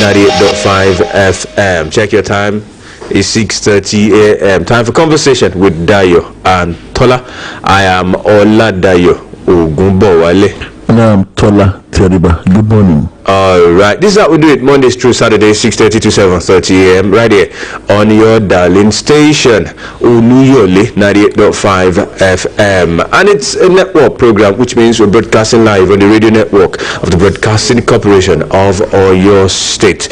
98.5 FM. Check your time. It's 6:30 a.m. Time for conversation with Dayo and Tola. I am Oluyole Ogunbowale. And I'm Tola Teriba. Good morning. All right. This is how we do it Mondays through Saturdays, 6:30 to 7:30 a.m. right here on your darling station, Oluyole 98.5 FM. And it's a network program, which means we're broadcasting live on the radio network of the Broadcasting Corporation of Oyo State.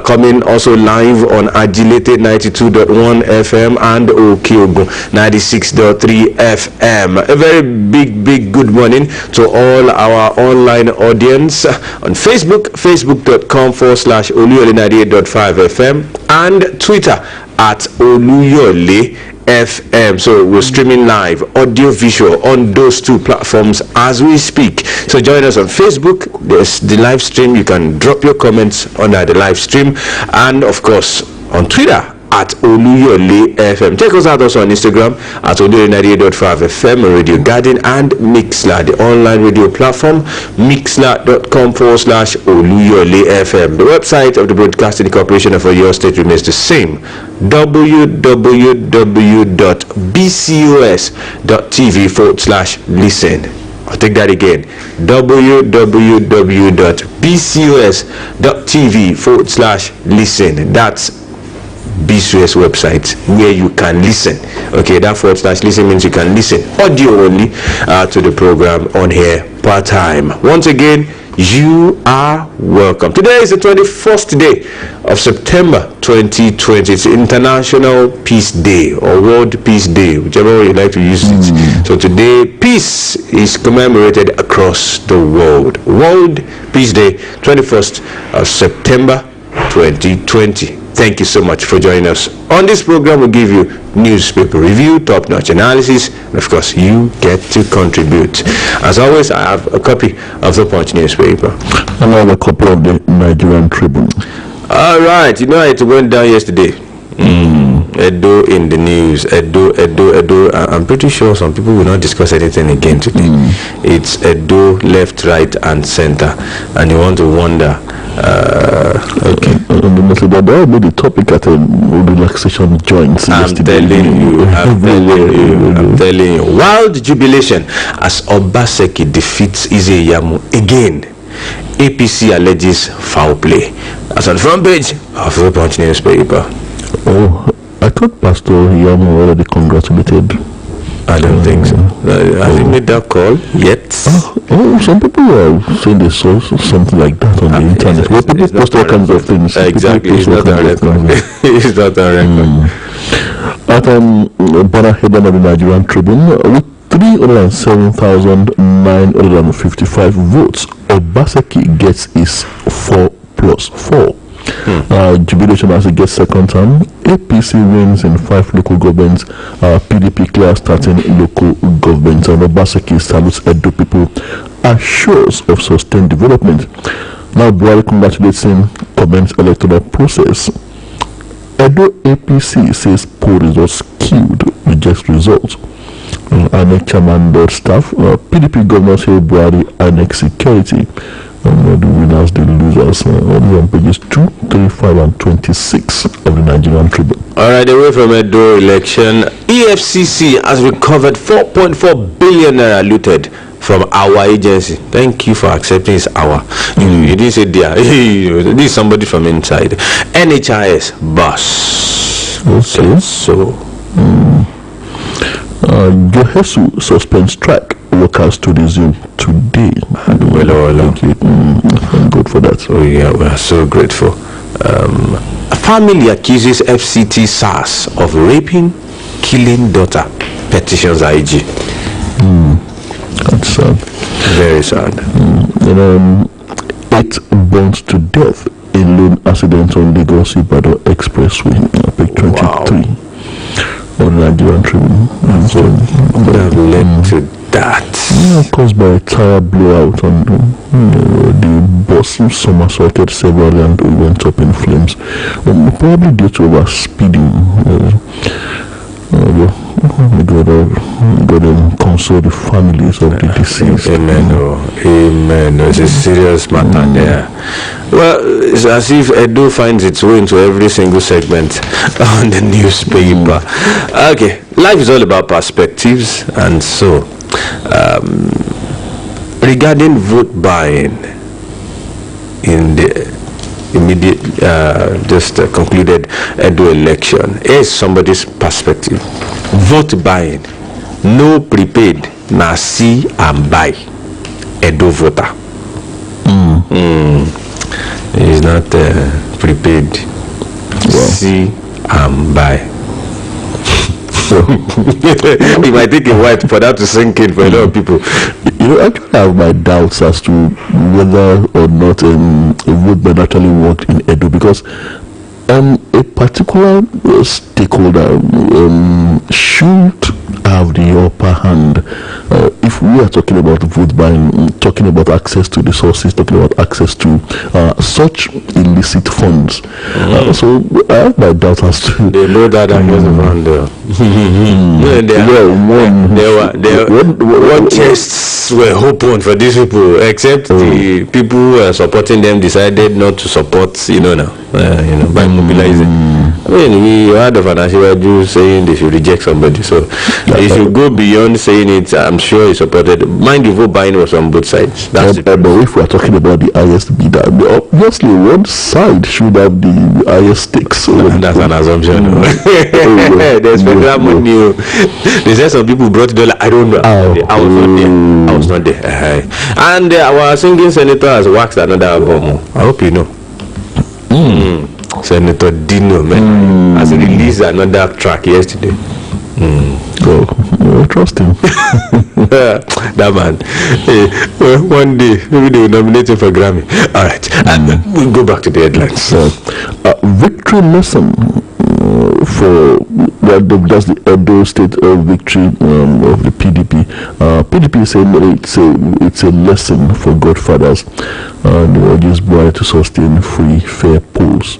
Coming also live on Agilete 92.1 FM and Okiogun 96.3 FM. A very big good morning to all our online audience on Facebook.com/Oluyole 98.5 FM and Twitter @Oluyole FM. So we're streaming live, audio visual on those two platforms as we speak. So join us on Facebook. There's the live stream. You can drop your comments under the live stream, and of course on Twitter @Oluyole FM. Check us out also on Instagram @Oluyole 98.5 FM, Radio Garden, and Mixler, the online radio platform, mixler.com/Oluyole FM. The website of the Broadcasting Corporation of Oyo State remains the same, www.bcos.tv/listen. I'll take that again, www.bcos.tv/listen. That's BCOS website where you can listen. Okay, that /listen means you can listen audio only to the program on here part time. Once again, you are welcome. Today is the 21st day of September 2020. It's International Peace Day or World Peace Day, whichever way you like to use it. So today, peace is commemorated across the world. World Peace Day, 21st of September 2020. Thank you so much for joining us. On this program, we'll give you newspaper review, top-notch analysis, and of course, you get to contribute. As always, I have a copy of the Punch newspaper. And I have a copy of the Nigerian Tribune. All right. You know, it went down yesterday. Edo in the news. Edo. I'm pretty sure some people will not discuss anything again today. It's Edo left, right, and center. And you want to wonder. Okay. That will be the topic at a relaxation joint. I'm telling you. Wild jubilation as Obaseki defeats Izeyamu again APC alleges foul play. That's on the front page of the Punch newspaper. Oh, I thought Pastor Yamu already congratulated. I don't think so. Have you made that call yet? Some people are saying they saw something like that on the internet. Well, people post all kinds of things. Exactly, it's not a record. It's not a record. At Bana headline of the Nigerian Tribune, with 307,955 votes, Obaseki gets his 4+4. Jubilation as he gets second term. APC wins in 5 local governments. PDP clears 13 local governments. And Obaseki salutes Edo people as shows of sustained development. Now Buhari congratulates him, comments electoral process. Edo APC says poll results skewed, rejects results. INEC chairman board staff. PDP governors say Buhari INEC security. The winners, the losers, on pages 2, 3, 5, and 26 of the Nigerian Tribune. Alright, away from Edo election, EFCC has recovered 4.4 billion naira looted from our agency. Thank you for accepting it's our. You didn't say there. This is somebody from inside. NHIS bus. Okay. So. Johesu suspends strike. Workers to resume today. Thank God for that. Oh yeah, we are so grateful. A family accuses FCT SARS of raping, killing daughter. Petitions IG. That's sad. Very sad. 8 burned to death in lone accident on Lagos Ibadan Expressway. Page 23. On Nigerian Tribune. What have led to that? Caused by a tire blowout on the bus somersaulted several and went up in flames. Probably due to over speeding. God console the families of the deceased. Amen. Amen. It's a serious matter there. Well, it's as if Edo finds its way into every single segment on the newspaper. Okay, life is all about perspectives, and so regarding vote buying in the immediate concluded Edo election, here's somebody's perspective. Vote buying, no prepaid, na see and buy. Edo voter. He's not prepaid. Well, see and buy. It might take a while for that to sink in for a lot of people. Actually, I have my doubts as to whether or not a vote buying actually worked in Edo, because a particular stakeholder should have the upper hand. If we are talking about vote buying, talking about access to the sources, talking about access to such illicit funds. So I have my doubts as to they know that was around there. What chests were open for these people, except the people who are supporting them decided not to support, by mobilizing. I mean, we heard of an Jew saying they should reject somebody, so they should go beyond saying it. I'm sure he supported. Mind you, vote buying was on both sides. That's but if we're talking about the highest bidder, obviously one side should have the highest stakes. That's an assumption. There's federal money. They said some people brought $1. I don't know. I was not there. And our singing senator has waxed another album. I hope you know. Senator Dino, man, has released another track yesterday. Trust him. That man. One day, maybe they will nominate him for Grammy. All right, and we'll go back to the headlines. Victory lesson for that's the Edo State victory of the PDP. PDP saying it's a lesson for Godfathers. They urges Buhari to sustain free, fair polls.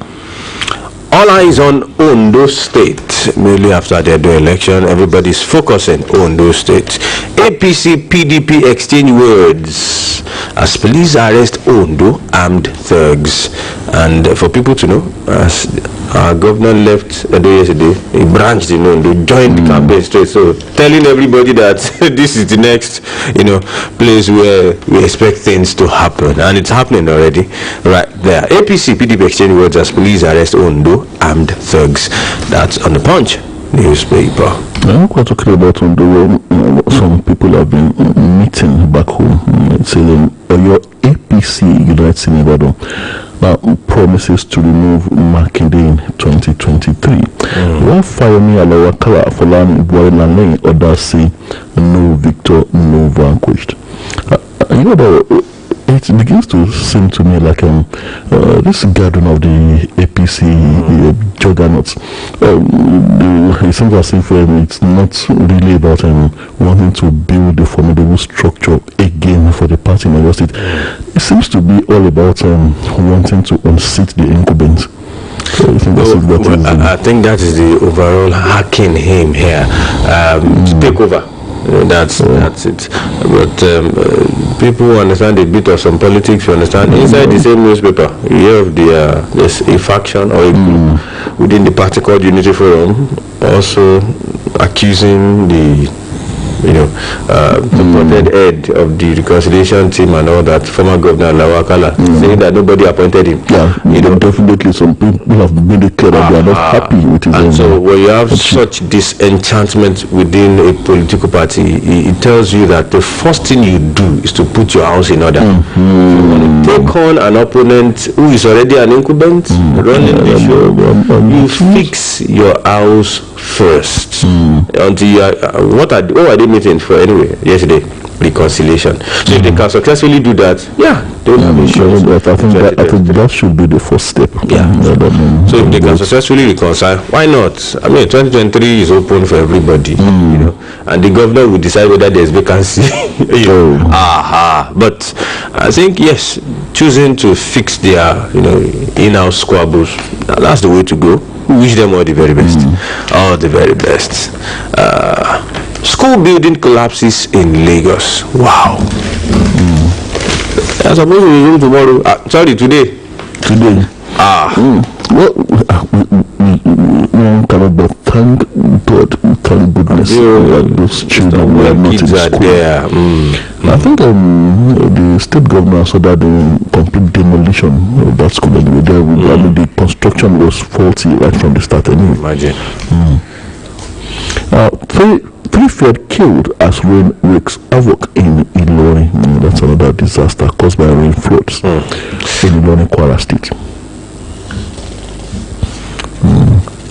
All eyes on Ondo State. Merely after the Edo election, everybody's focusing on Ondo State. APC PDP exchange words as police arrest Ondo armed thugs. And for people to know, as Our governor left Edo yesterday. He branched, they joined the campaign straight. So telling everybody that this is the next, place where we expect things to happen, and it's happening already, right there. APC PDP exchange words as police arrest Ondo armed thugs. That's on the Punch newspaper. I'm quite talking about Ondo. Some people have been meeting back home. It's your APC United in Ibadan promises to remove Makinde in 2023. While Fayemi Alawakala Folani Boylanle others say no victor, no vanquished. It begins to seem to me like this gathering of the APC juggernauts. It seems as if it's not really about wanting to build a formidable structure again for the party in Oyo State. It seems to be all about wanting to unseat the incumbents. I think that is the overall hacking him here to take over. That's it. But people understand a bit of some politics. You understand inside the same newspaper, you hear of there's a faction or a group within the party called Unity Forum also accusing the purported head of the reconciliation team and all that, former governor Lawakala, saying that nobody appointed him. Definitely some people have made it clear that they are not happy with his and so when you have such disenchantment within a political party, it tells you that the first thing you do is to put your house in order. You want to take on an opponent who is already an incumbent running the show. You fix your house first until you are, what are they meeting for anyway yesterday? Reconciliation. So if they can successfully do that, they will have a shot. I think that should be the first step. So if they can successfully reconcile, why not? I mean, 2023 is open for everybody, and the governor will decide whether there's vacancy. But I think yes, choosing to fix their in-house squabbles, that's the way to go. We wish them all the very best. All the very best. School building collapses in Lagos. Wow. I'm supposed to resume tomorrow. Sorry, today. Well, one cannot but thank God, thank goodness that those children were not in school. I think the state governor saw that the complete demolition of that school anyway. The construction was faulty right from the start anyway. Imagine. Three fared killed as rain wreaks havoc in Ilori. That's another disaster caused by rain floods in Ilori, Kwara State.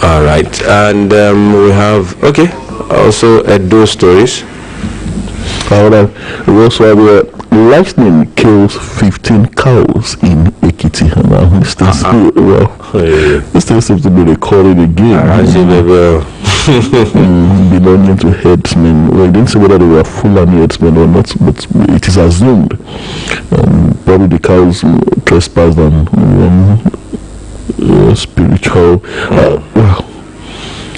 All right, and we have also Edo stories. We also have lightning kills 15 cows in Ekiti. This thing seems to be recorded again. Belonging to headsmen. Well, I didn't say whether they were Fulani headsmen or not, but it is assumed. Probably the cows trespassed on spiritual.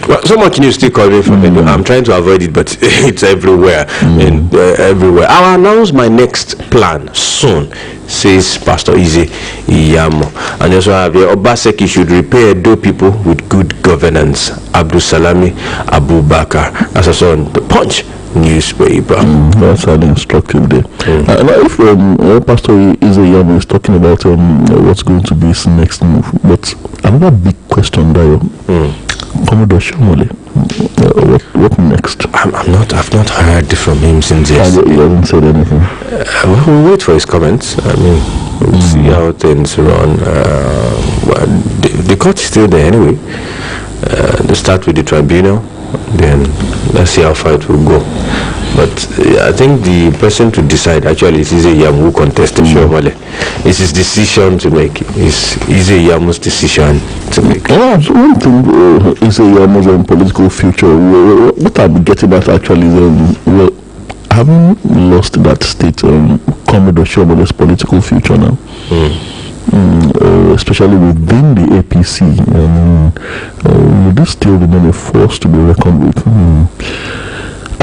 Well, so much news still coming from Edo. I'm trying to avoid it, but it's everywhere. Everywhere. I'll announce my next plan soon, says Pastor Ize Iyamo. And also have Obaseki should repay Edo people with good governance. Abdul Salami Abubakar. That's also on the Punch newspaper. That's highly instructive there. If Pastor Ize Iyamo is talking about what's going to be his next move, but another big question there. Commodore Shomole, what next? I've not heard from him since yesterday. He hasn't said anything. We'll wait for his comments. I mean, we'll see how things run. The court is still there anyway. They start with the tribunal, then let's see how far it will go. But I think the person to decide actually is Ize Iyamo who contested Shomole. It's his decision to make. It's Ize Iyamo's decision to make. So one thing Ize Iyamo's political future, what I'm getting at actually is having lost that state, Commodore Shomole's political future now. Especially within the APC, will this still remain a force to be reckoned with?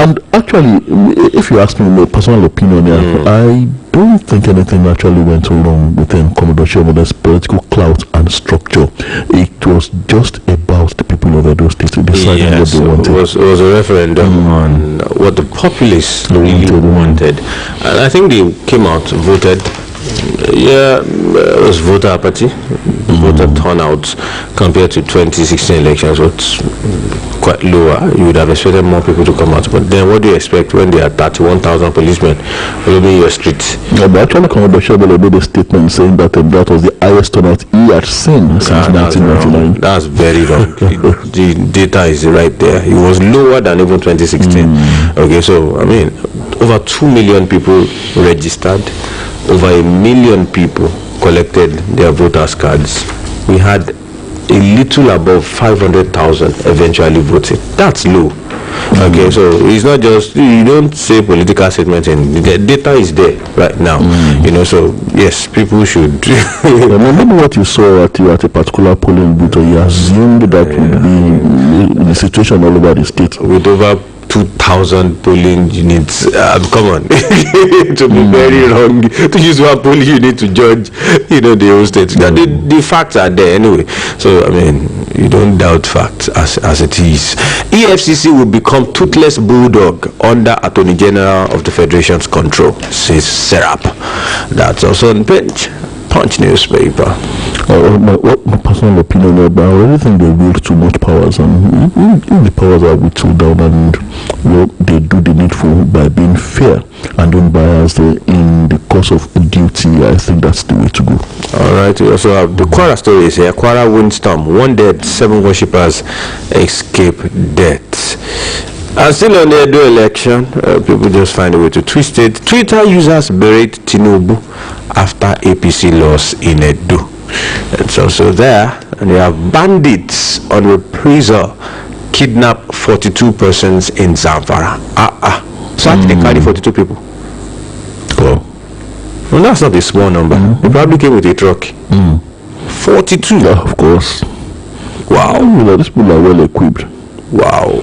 And actually, if you ask me my personal opinion, I don't think anything actually went wrong with Commodore Shomole's political clout and structure. It was just about the people of Edo State deciding what they wanted. It was a referendum on what the populace really wanted. And I think they came out, voted. It was voter apathy. Voter turnout compared to 2016 elections was quite lower. You would have expected more people to come out. But then what do you expect when there are 31,000 policemen roaming your streets? Yeah, but actually, Commodore Shobole made a statement saying that that was the highest turnout he had seen since 1999. That's very wrong. The data is right there. It was lower than even 2016. Okay, so I mean, over 2 million people registered. Over 1 million people collected their voters' cards. We had a little above 500,000 eventually voting. That's low. Okay, so it's not just, you don't say political statements, and the data is there right now. So yes, people should. Maybe what you saw at a particular polling booth, or you assumed that would be the situation all over the state. With over 2,000 polling units, come on, to be very wrong to use one polling unit to judge, the whole state. The facts are there anyway. So I mean, you don't doubt facts as it is. EFCC will become toothless bulldog under Attorney General of the Federation's control, says Serap. That's also on Punch newspaper. My personal opinion, I really think they wield too much powers, and if the powers are whittled down, and they do the needful by being fair and unbiased in the course of duty, I think that's the way to go. All right, we also have the Kwara stories here. Kwara windstorm, 1 dead, 7 worshippers escape death. And still on the Edo election, people just find a way to twist it. Twitter users berate Tinubu after APC loss in Edo. It's also there. And you have bandits on reprisal kidnap 42 persons in Zamfara. So they carry 42 people. Oh. Well, that's not a small number. They probably came with a truck. 42. Yeah, of course. Wow. These people are well equipped. Wow.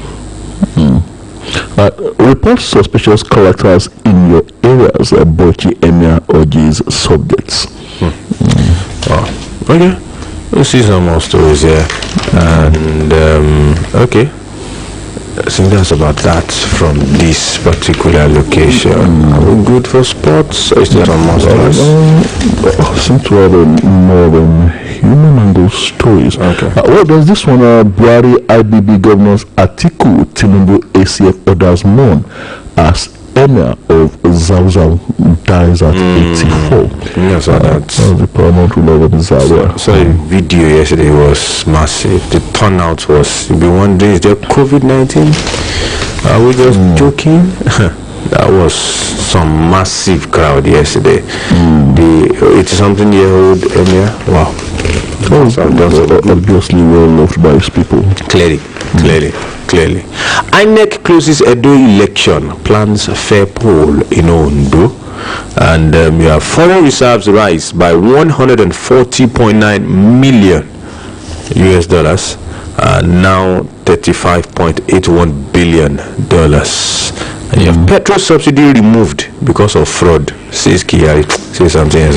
Report suspicious characters in your areas. Bochi Emir urges subjects. Okay, we'll see some more stories here. And okay, I think that's about that from this particular location. Are we good for sports? Or is there some more stories? I seem to have more than human angle stories. Okay. There's this one. Buhari IBB governors Atiku Tinubu ACF orders known as Emir of Zauzau dies at 84. Yes, that's the paramount ruler of Zaria. So the video yesterday was massive. The turnout was, you'll be wondering, is there COVID-19? Are we just joking? That was some massive crowd yesterday. The 80-something-year-old Emir, wow. Obviously well loved by his people. Clearly. INEC closes Edo election, plans fair poll in Ondo. And you have foreign reserves rise by 140.9 million US dollars, now $35.81 billion. And you have petrol subsidy removed because of fraud, says Kiyari. Say something else.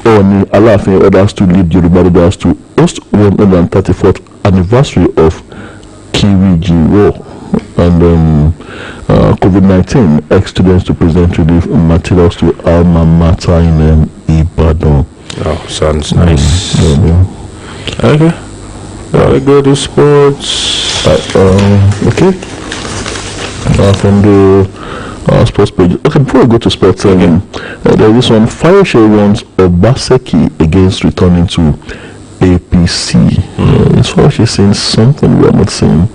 On Alafin orders to lead Yoruba leaders to host 134th anniversary of Kiriji War. And COVID-19 ex-students to present relief materials to alma mater in Ibadan. Oh, sounds nice. Okay. I go to sports. Okay. From the sports page. Okay, before I go to sports, there is this one. Fayose wants Obaseki against returning to APC. It's Fayose saying something we are not saying.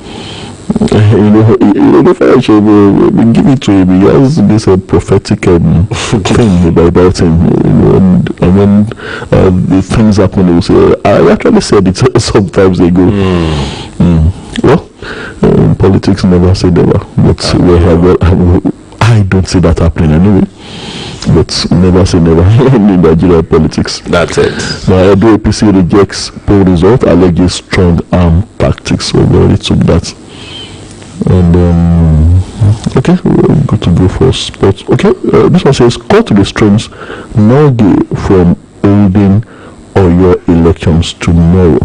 The Fayose will give it to him. He has this prophetic thing about him. And when the things happen, he will say, I actually said it sometimes ago. Well, politics never say never, but I don't see that happening anyway. But never say never in Nigerian politics. That's it. Now, Edo APC rejects poll result, alleges strong arm tactics. So we already took that. And okay, we're good to go for sports. Okay, this one says, call to the streams, no day from holding or your elections tomorrow.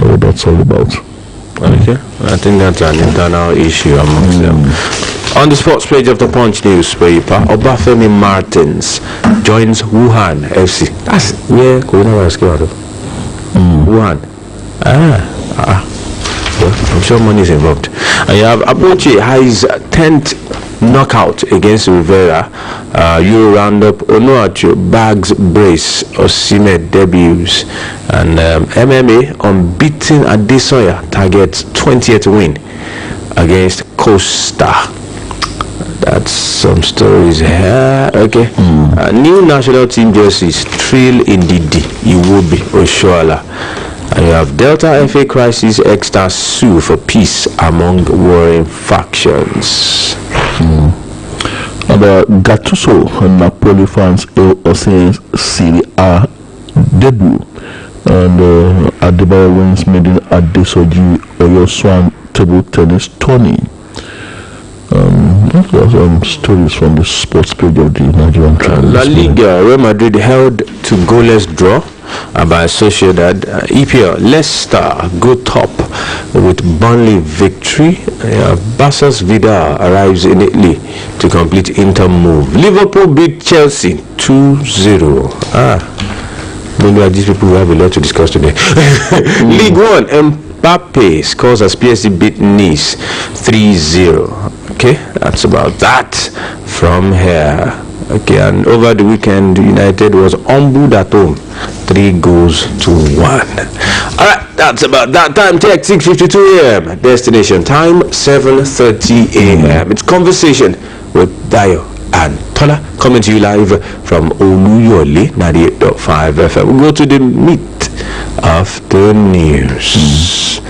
What that's all about. Okay, I think that's an internal issue amongst them. On the sports page of the Punch newspaper, Obafemi Martins joins Wuhan FC. That's where coronavirus came out of. Wuhan. Well, I'm sure money is involved. And you have Apoche his 10th knockout against Rivera. Euro Roundup, Onuachu bags brace, Osimhen debuts, and MMA unbeaten Adesoya targets 20th win against Costa. That's some stories here. Okay. New national team jerseys, Trill Indidi, Iwobi, Oshoala. And you have Delta FA crisis, X-Stars sue for peace among warring factions. And Gattuso and Napoli fans Osimhen's Serie A debut. And Adebayo wins maiden Adesoji Oyo Swan table tennis tourney. Those are some stories from the sports page of the Nigerian Tribune. La Liga, Real Madrid held to goalless draw by Sociedad. EPL, Leicester go top with Burnley victory. Barca's Vidal arrives in Italy to complete Inter move. Liverpool beat Chelsea 2-0. Maybe these people will have a lot to discuss today. League One, Mbappe scores as PSG beat Nice 3-0. Okay, that's about that from here. Okay, and over the weekend, United was humbled at home, 3-1. All right, that's about that. Time check 6:52 a.m. Destination time 7:30 a.m. It's conversation with Dayo and Tola coming to you live from Oluyole 98.5 FM. We go to the meat of the news.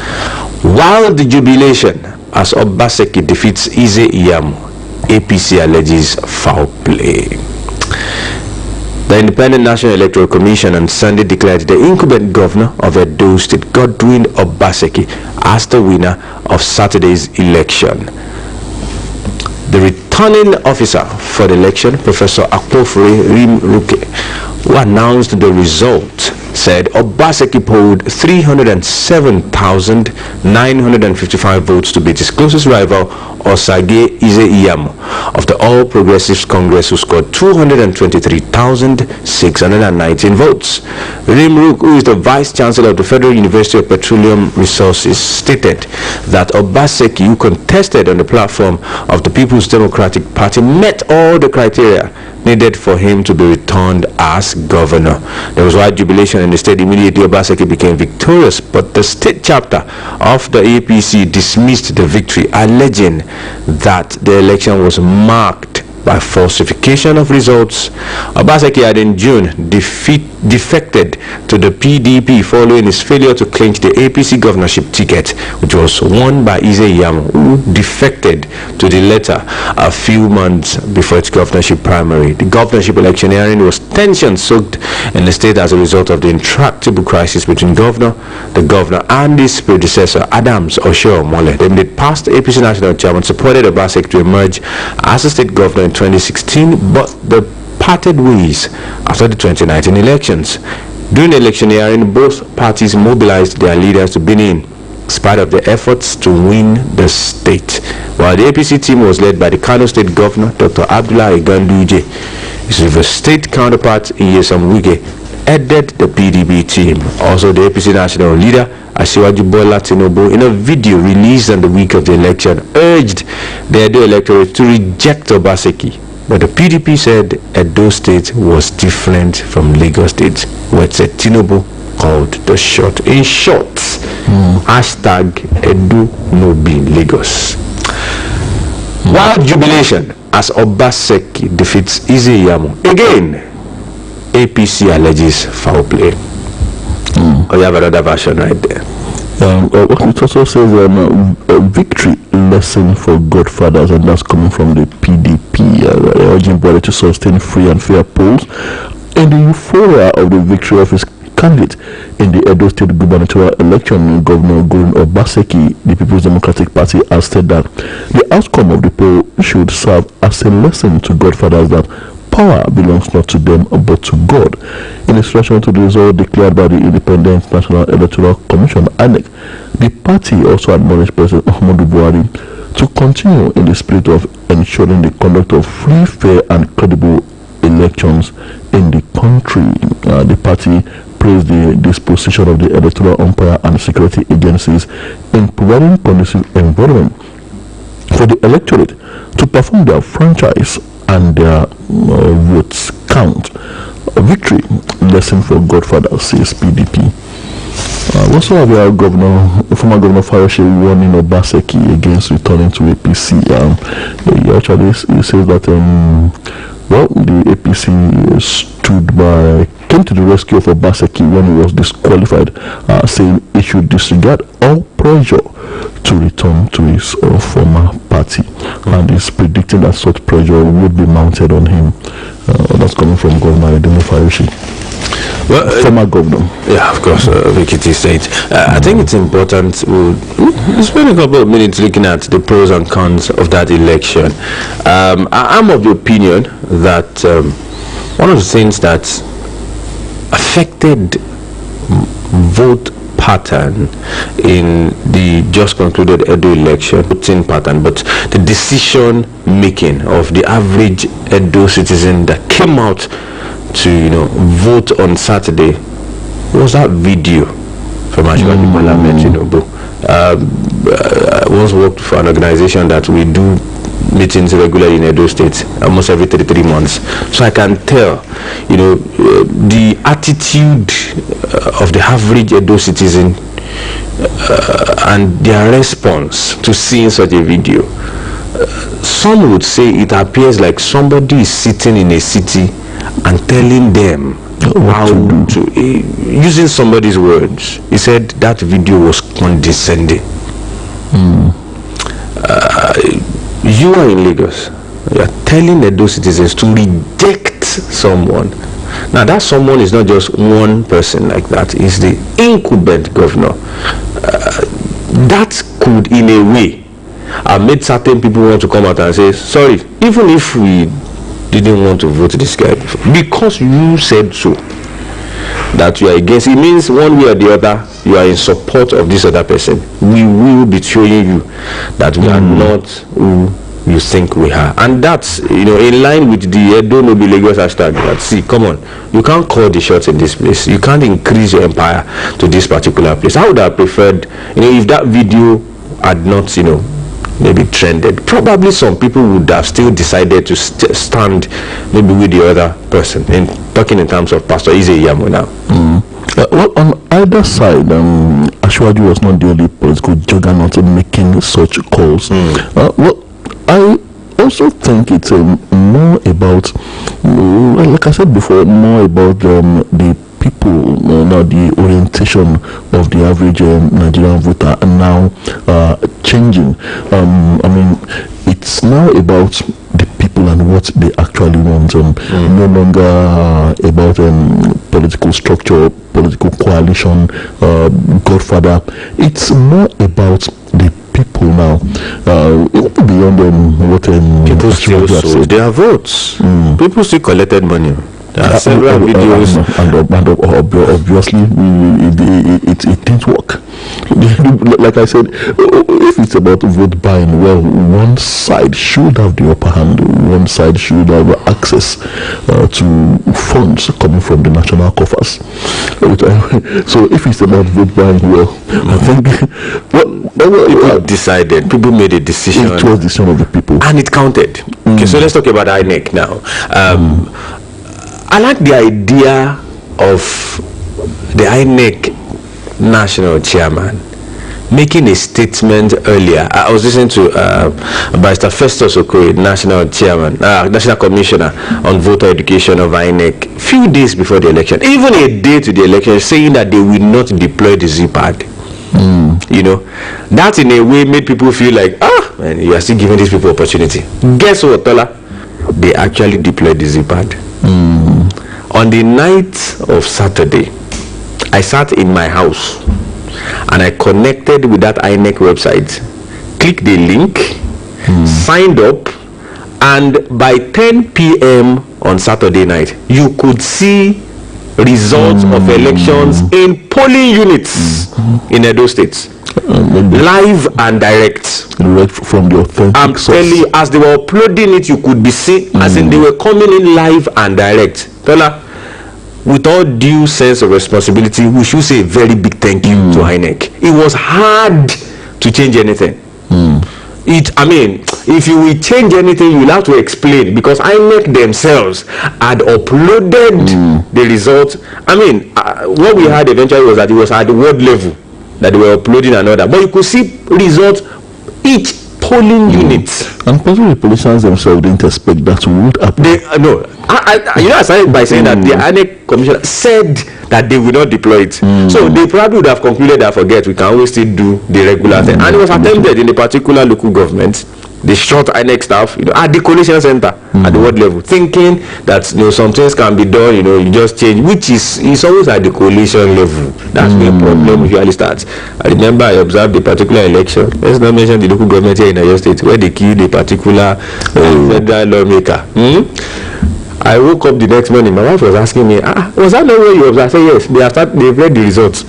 Wild jubilation as Obaseki defeats Ize Iyamu. APC alleges foul play. The Independent National Electoral Commission on Sunday declared the incumbent governor of Edo State, Godwin Obaseki, as the winner of Saturday's election. The returning officer for the election, Professor Akpofure Rimruke, who announced the result, said Obaseki polled 307,955 votes to beat his closest rival, Osage Ize Iyamu, of the All Progressives Congress, who scored 223,619 votes. Rimruk, who is the Vice Chancellor of the Federal University of Petroleum Resources, stated that Obaseki, who contested on the platform of the People's Democratic Party, met all the criteria needed for him to be returned as governor. There was wide jubilation in the state. Immediately Obaseki became victorious, but the state chapter of the APC dismissed the victory, alleging that the election was marked by falsification of results. Obaseki had in June defected to the PDP following his failure to clinch the APC governorship ticket, which was won by Ize Iyamu, who defected to the latter a few months before its governorship primary. The governorship electioneering was tension-soaked in the state as a result of the intractable crisis between the governor and his predecessor, Adams Oshiomhole. The past APC national chairman supported Obaseki to emerge as a state governor in 2016, but the parted ways after the 2019 elections. During the electioneering, both parties mobilized their leaders to Benin as part of their efforts to win the state. While the APC team was led by the Kano State Governor, Dr. Abdullah Iganduje, his River State counterpart, Nyesom Wike, headed the PDP team. Also, the APC national leader, Asiwaju Bola Tinubu, in a video released on the week of the election, urged the Edo electorate to reject Obaseki. But the PDP said Edo State was different from Lagos State, where Tinubu called the shot. In short, hashtag Edo no be Lagos. Wild jubilation as Obaseki defeats Ize Iyamu. Again, APC alleges foul play. Oh, you have another version right there. It also says a victory lesson for godfathers, and that's coming from the PDP, urging body to sustain free and fair polls. In the euphoria of the victory of his candidate in the Edo State gubernatorial election, Governor Golden Obaseki, the People's Democratic Party, has said that the outcome of the poll should serve as a lesson to Godfathers that power belongs not to them but to God. In relation to the result declared by the Independent National Electoral Commission (INEC), the party also admonished President Muhammadu Buhari to continue in the spirit of ensuring the conduct of free, fair, and credible elections in the country. The party praised the disposition of the electoral umpire and security agencies in providing conducive environment for the electorate to perform their franchise and their votes count. A victory lesson for Godfather, says PDP. Also, our former Governor Fayose warning Obaseki against returning to APC. He says that the APC came to the rescue of Obaseki when he was disqualified, saying he should disregard all pressure to return to his former party, and is predicting that such pressure would be mounted on him. That's coming from Governor Edemo Fayose. Well, former governor. Yeah, of course, Vikiti State. I think it's important. We'll spend a couple of minutes looking at the pros and cons of that election. I'm of the opinion that one of the things that affected vote pattern in the just concluded Edo election, voting pattern, but the decision making of the average Edo citizen that came out to vote on Saturday was that video from Ashwabi Parliament. I once worked for an organization that we do meetings regularly in Edo State, almost every 3 months. So I can tell, the attitude of the average Edo citizen and their response to seeing such a video. Some would say it appears like somebody is sitting in a city and telling them how to using somebody's words. He said that video was condescending. You are in Lagos. You are telling those citizens to reject someone. Now that someone is not just one person like that. It's the incumbent governor. That could, in a way, have made certain people want to come out and say, sorry, even if we didn't want to vote this guy before, because you said so, that you are against, it means one way or the other you are in support of this other person. We will be showing you that we are not who you think we are, and that's in line with the Edo Nobi Lagos hashtag. That, see, come on, you can't call the shots in this place. You can't increase your empire to this particular place. I would have preferred, if that video had not maybe trended, probably some people would have still decided to stand maybe with the other person, in talking in terms of Pastor Ize Iyamo now. Well, on either side, Ashwaju was not the only political juggernaut making such calls. Well, I also think it's more about, like I said before, more about the people, now the orientation of the average Nigerian voter are now changing. It's now about the people and what they actually want, no longer about political structure, political coalition, Godfather. It's more about the people now, beyond what people still sold their votes. People still collected money. There are several videos, and obviously it didn't work. Like I said, if it's about vote buying, well, one side should have the upper hand. One side should have access to funds coming from the national coffers. So if it's about vote buying, well, I think people decided. People made a decision. It was the decision of the people, and it counted. Okay, so let's talk about INEC now. I like the idea of the INEC national chairman making a statement earlier. I was listening to Barrister Festus Okoye, national chairman, national commissioner on voter education of INEC, few days before the election, even a day to the election, saying that they will not deploy the Z-pad. That in a way made people feel like, man, you are still giving these people opportunity. Guess what, Tola? They actually deployed the Z-pad. On the night of Saturday, I sat in my house and I connected with that INEC website, clicked the link, signed up, and by 10 p.m. on Saturday night, you could see results of elections in polling units in Edo State. Live and direct from the authentic I'm source. telling you, as they were uploading it, you could be seen, as in they were coming in live and direct. Tola, with all due sense of responsibility, we should say a very big thank you to INEC. It was hard to change anything. If you will change anything, you'll have to explain, because INEC themselves had uploaded the results. What we had eventually was that it was at the world level that they were uploading another, but you could see results each polling unit. And possibly the politicians themselves didn't expect that would happen. I started by saying that the INEC commissioner said that they will not deploy it. So they probably would have concluded that, forget, we can always still do the regular thing. And it was attempted in a particular local government. They shot INEC staff, at the collation center at the world level, thinking that some things can be done, you just change, which is always at the coalition level. That's where the problem usually starts. I remember I observed a particular election. Let's not mention the local government here in Oyo State, where they killed a particular federal lawmaker. I woke up the next morning. My wife was asking me, was that not where you observed? I said, yes. They've read the results.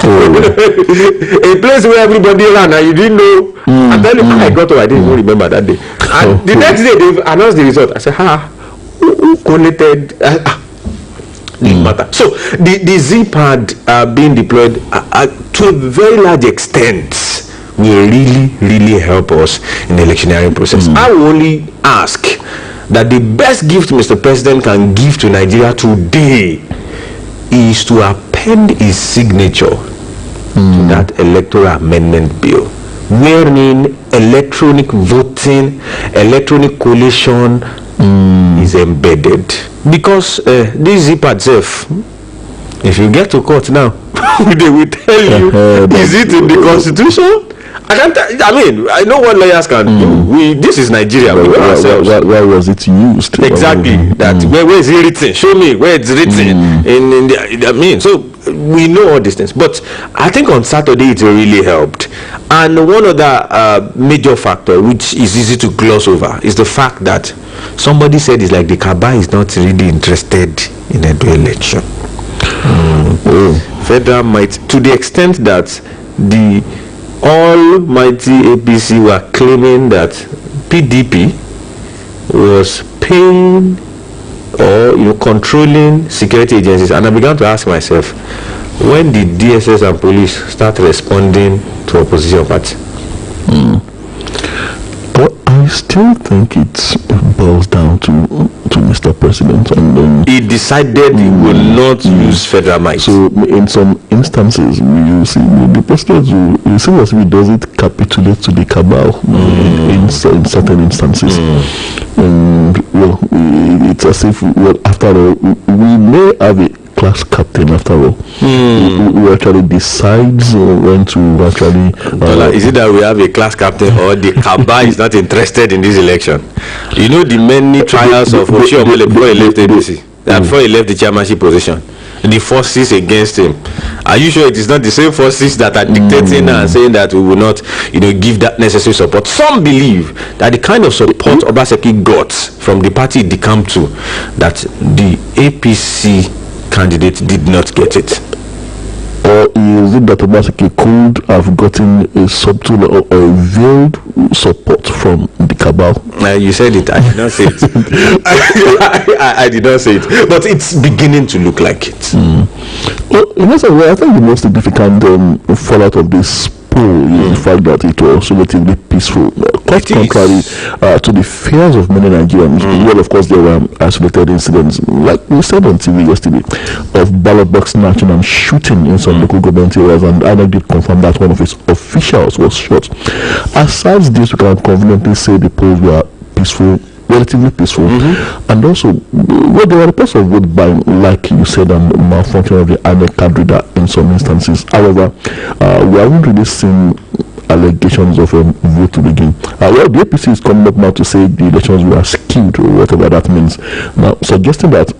A place where everybody ran and you didn't know. I'm telling you, I got to, I didn't even remember that day. And the next day they announced the result. I said, who collated? Didn't matter. So the Z-pad being deployed to a very large extent will really help us in the electioneering process. I will only ask that the best gift Mr. President can give to Nigeria today is to append his signature to that electoral amendment bill, wherein electronic voting, electronic collation is embedded. Because this Z-pad self, if you get to court now, they will tell you, is it in the Constitution? I know what lawyers can do. This is Nigeria. Where was it used? Exactly. Where is it written? Show me where it's written. So we know all these things. But I think on Saturday it really helped. And one other major factor, which is easy to gloss over, is the fact that somebody said it's like the Kaba is not really interested in a election. Federal might, to the extent that the almighty APC were claiming that PDP was paying or controlling security agencies, and I began to ask myself, when did DSS and police start responding to opposition party? But I still think it boils down to Mr. President, and then he decided he will not use federal might. So in some instances, you see the president will see as if he does it capitulate to the cabal in certain instances. Well, it's as if, after all, we may have a class captain after all who actually decides when to actually is it that we have a class captain, or the Kaba is not interested in this election? The many trials of Oluyole before he left ABC, before he left the chairmanship position, the forces against him. Are you sure it is not the same forces that are dictating and saying that we will not give that necessary support? Some believe that the kind of support Obaseki got from the party he decamped to, that the APC candidate did not get it. Or is it that Obaseki could have gotten a subtle or a veiled support from the cabal? You said it. I did not say it. I did not say it. But it's beginning to look like it. Well, in a way, I think the most significant fallout of this poll is the fact that it was relatively peaceful, quite contrary to the fears of many Nigerians. Well, of course, there were isolated incidents, like we said on TV yesterday, of ballot box snatching and shooting in some local government areas, and INEC did confirm that one of its officials was shot. Aside this, we can confidently say the polls were peaceful, relatively peaceful, and also there were reports of vote buying, like you said, and malfunction of the INEC card reader in some instances. However, we haven't really seen allegations of vote to begin. Well, the APC is coming up now to say the elections were skewed, or whatever that means, now suggesting that,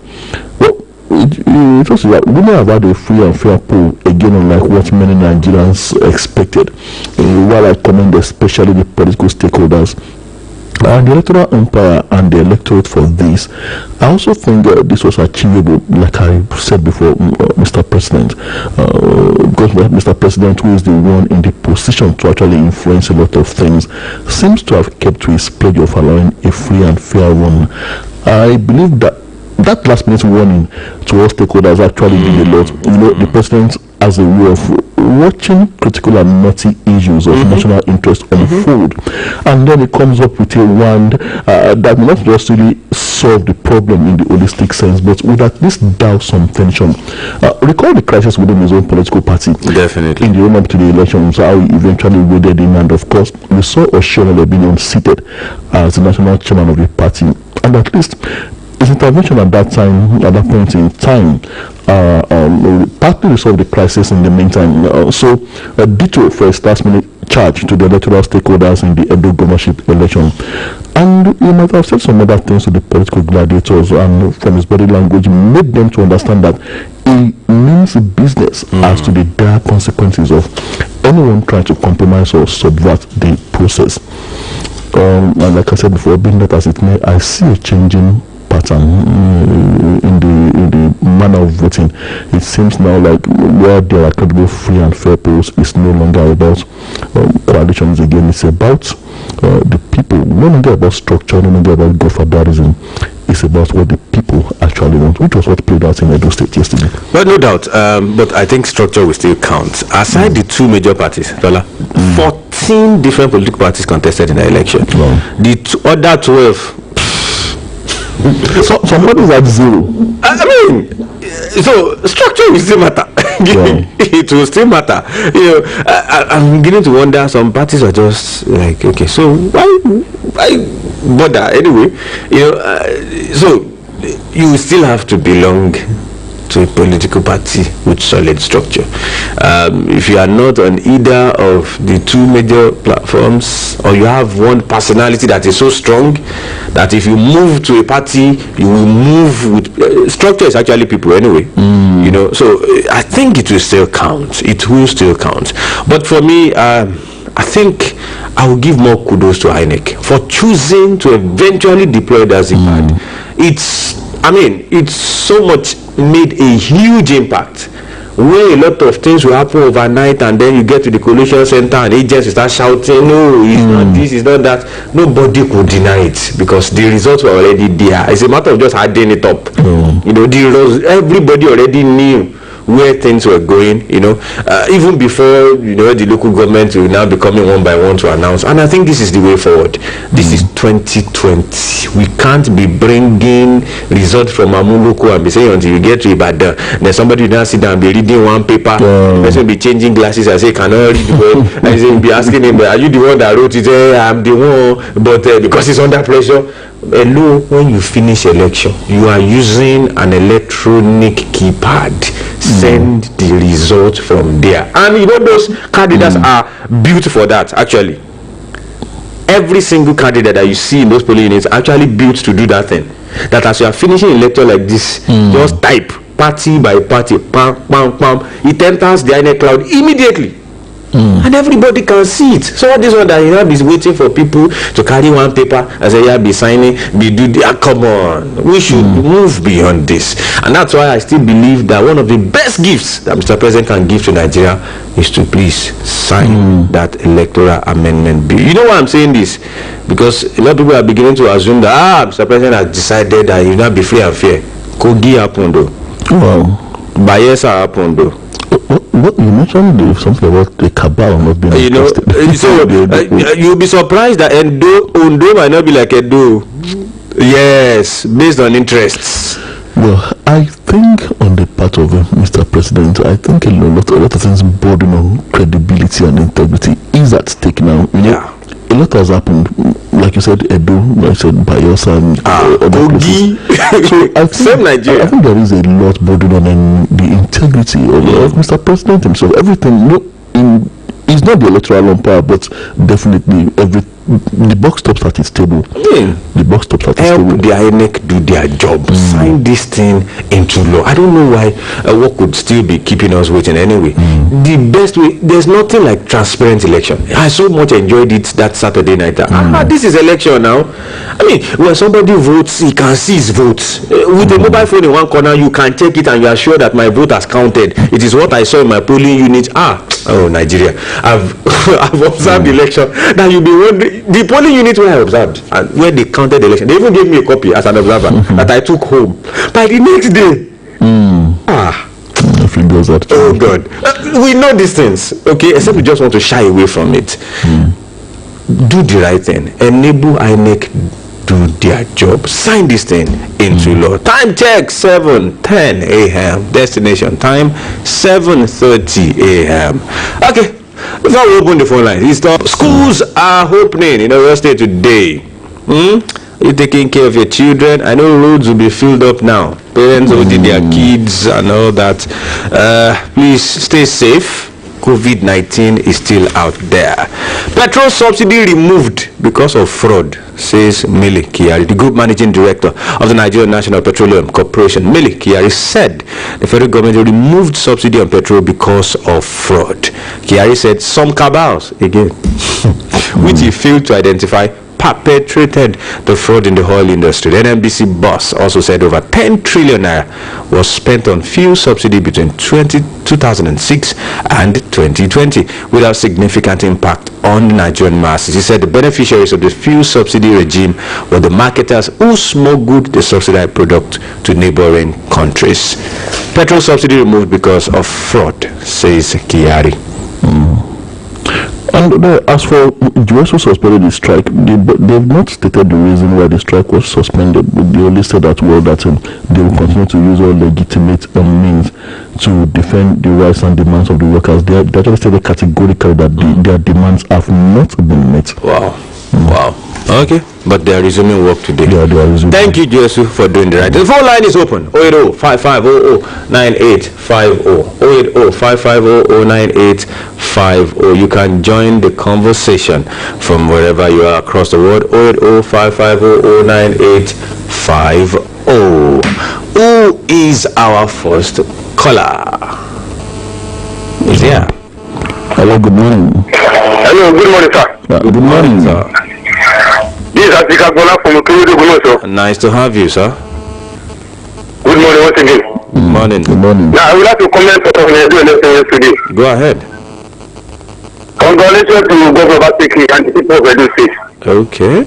well, it was like we may have had a free and fair poll again, unlike what many Nigerians expected. While I commend especially the political stakeholders and the electoral umpire and the electorate for this, I also think this was achievable, like I said before, Mr. President, because Mr. President, who is the one in the position to actually influence a lot of things, seems to have kept to his pledge of allowing a free and fair one. I believe that last minute warning to all stakeholders actually did a lot. The president, as a way of watching critical and naughty issues of national interest unfold, and then it comes up with a wand that may not just really solve the problem in the holistic sense, but would at least douse some tension. Recall the crisis within his own political party. Definitely. In the run up to the elections, how he eventually waded in, and of course, we saw Oluyole being unseated as the national chairman of the party, and at least his intervention at that point in time, partly resolved the crisis in the meantime. So, ditto for his last-minute charge to the electoral stakeholders in the Edo governorship election. And he might have said some other things to the political gladiators, and from his body language, made them to understand that he means business as to the dire consequences of anyone trying to compromise or subvert the process. And like I said before, being that as it may, I see a changing pattern in the manner of voting. It seems now like where there are credible, free and fair polls, it's no longer about coalitions again. It's about the people, no longer about structure, no longer about godfatherism. It's about what the people actually want, which was what played out in Edo State yesterday. Well, no doubt, but I think structure will still count. Aside the two major parties, Tola, 14 different political parties contested in the election. The other 12, so somebody's at zero. I mean, so structure will still matter. It will still matter. I'm beginning to wonder. Some parties are just like, okay, so why bother anyway? So you will still have to belong to a political party with solid structure. If you are not on either of the two major platforms, or you have one personality that is so strong that if you move to a party, you will move with structure is actually people anyway. So I think it will still count. It will still count. But for me, I think I will give more kudos to INEC for choosing to eventually deploy that ZPAD. It's so much made a huge impact, where a lot of things will happen overnight, and then you get to the collation center and agents will start shouting, no, it's not this, it's not that. Nobody could deny it because the results were already there. It's a matter of just adding it up. Everybody already knew where things were going, even before the local government will now be coming one by one to announce. And I think this is the way forward. This is 2020. We can't be bringing results from Amuloko and be saying until you get to Ibadan, then somebody will now sit down and be reading one paper. The person will be changing glasses and say, cannot read well. And say, be asking him, are you the one that wrote it? I'm the one, but because it's under pressure. Hello, when you finish election, you are using an electronic keypad. Send the result from there, and those candidates are built for that. Actually, every single candidate that you see in those polling units are actually built to do that thing. That as you are finishing election like this, just type party by party, pam pam pam, it enters the INEC cloud immediately. And everybody can see it. So this one that is waiting for people to carry one paper and say, be signing, come on. We should move beyond this. And that's why I still believe that one of the best gifts that Mr. President can give to Nigeria is to please sign that electoral amendment bill. You know why I'm saying this? Because a lot of people are beginning to assume that Mr. President has decided that he will not be free and fair. Kogi happened though. Bayelsa happened though. What you mentioned something about the cabal not being you'll be surprised that Ondo might not be like Edo. Yes, based on interests. Well, I think on the part of Mr. President, I think a lot of things bordering on credibility and integrity is at stake now. A lot has happened, like you said, Edo, like I said, Bayelsa and other places. So Same Nigeria. I think there is a lot bordering on the integrity of Mr. President himself. Everything, he's not the electoral umpire, but definitely the box stops at its table. The box stops at its Help table. the INEC do their job. Sign this thing into law. I don't know why what could still be keeping us waiting anyway. The best way, there's nothing like transparent election. I so much enjoyed it that Saturday night. This is election now. I mean, when somebody votes, he can see his votes. With a mobile phone in one corner, you can check it and you are sure that my vote has counted. It is what I saw in my polling unit. Oh, Nigeria. I've observed the election. Now you'll be wondering, the polling unit where I observed and where they counted the election, they even gave me a copy as an observer that I took home. By the next day, Fingers that. oh God, we know these things, okay? Except we just want to shy away from it. Do the right thing. Enable INEC do their job. Sign this thing into law. Time check 7:10 a.m. Destination time 7:30 a.m. Okay. Before we open the phone lines, schools are opening in Oyo State today. You taking care of your children? I know roads will be filled up now. Parents holding their kids and all that. Please stay safe. COVID-19 is still out there. Petrol subsidy removed because of fraud, says Mele Kyari, the group managing director of the Nigerian National Petroleum Corporation. Mele Kyari said the federal government removed subsidy on petrol because of fraud. Kyari said some cabals, again, which he failed to identify, perpetrated the fraud in the oil industry. The NNBC boss also said over 10 trillion naira was spent on fuel subsidy between 2006 and 2020 without significant impact on the Nigerian masses. He said the beneficiaries of the fuel subsidy regime were the marketers who smuggled the subsidized product to neighboring countries. Petrol subsidy removed because of fraud, says Kyari. And as for GSO suspended the strike, they've not stated the reason why the strike was suspended. But they only said that they will continue to use all legitimate means to defend the rights and demands of the workers. They actually stated categorically that their demands have not been met. Wow. Okay, but they are resuming work today. They are resuming. Thank you, Jesu, for doing the right. The phone line is open. 080-5500-9850. 080-5500-9850. You can join the conversation from wherever you are across the world. 080-5500-9850. Who is our first caller? Is here. Hello, good morning. Hello, good morning, sir. Good morning, sir. This is Atika Bola from Okurudu. Nice to have you, sir. Good morning once again. Good morning. Good morning. Now, I would like to comment on the election yesterday. Go ahead. Congratulations to Governor Basiki and the people of Edo State. Okay.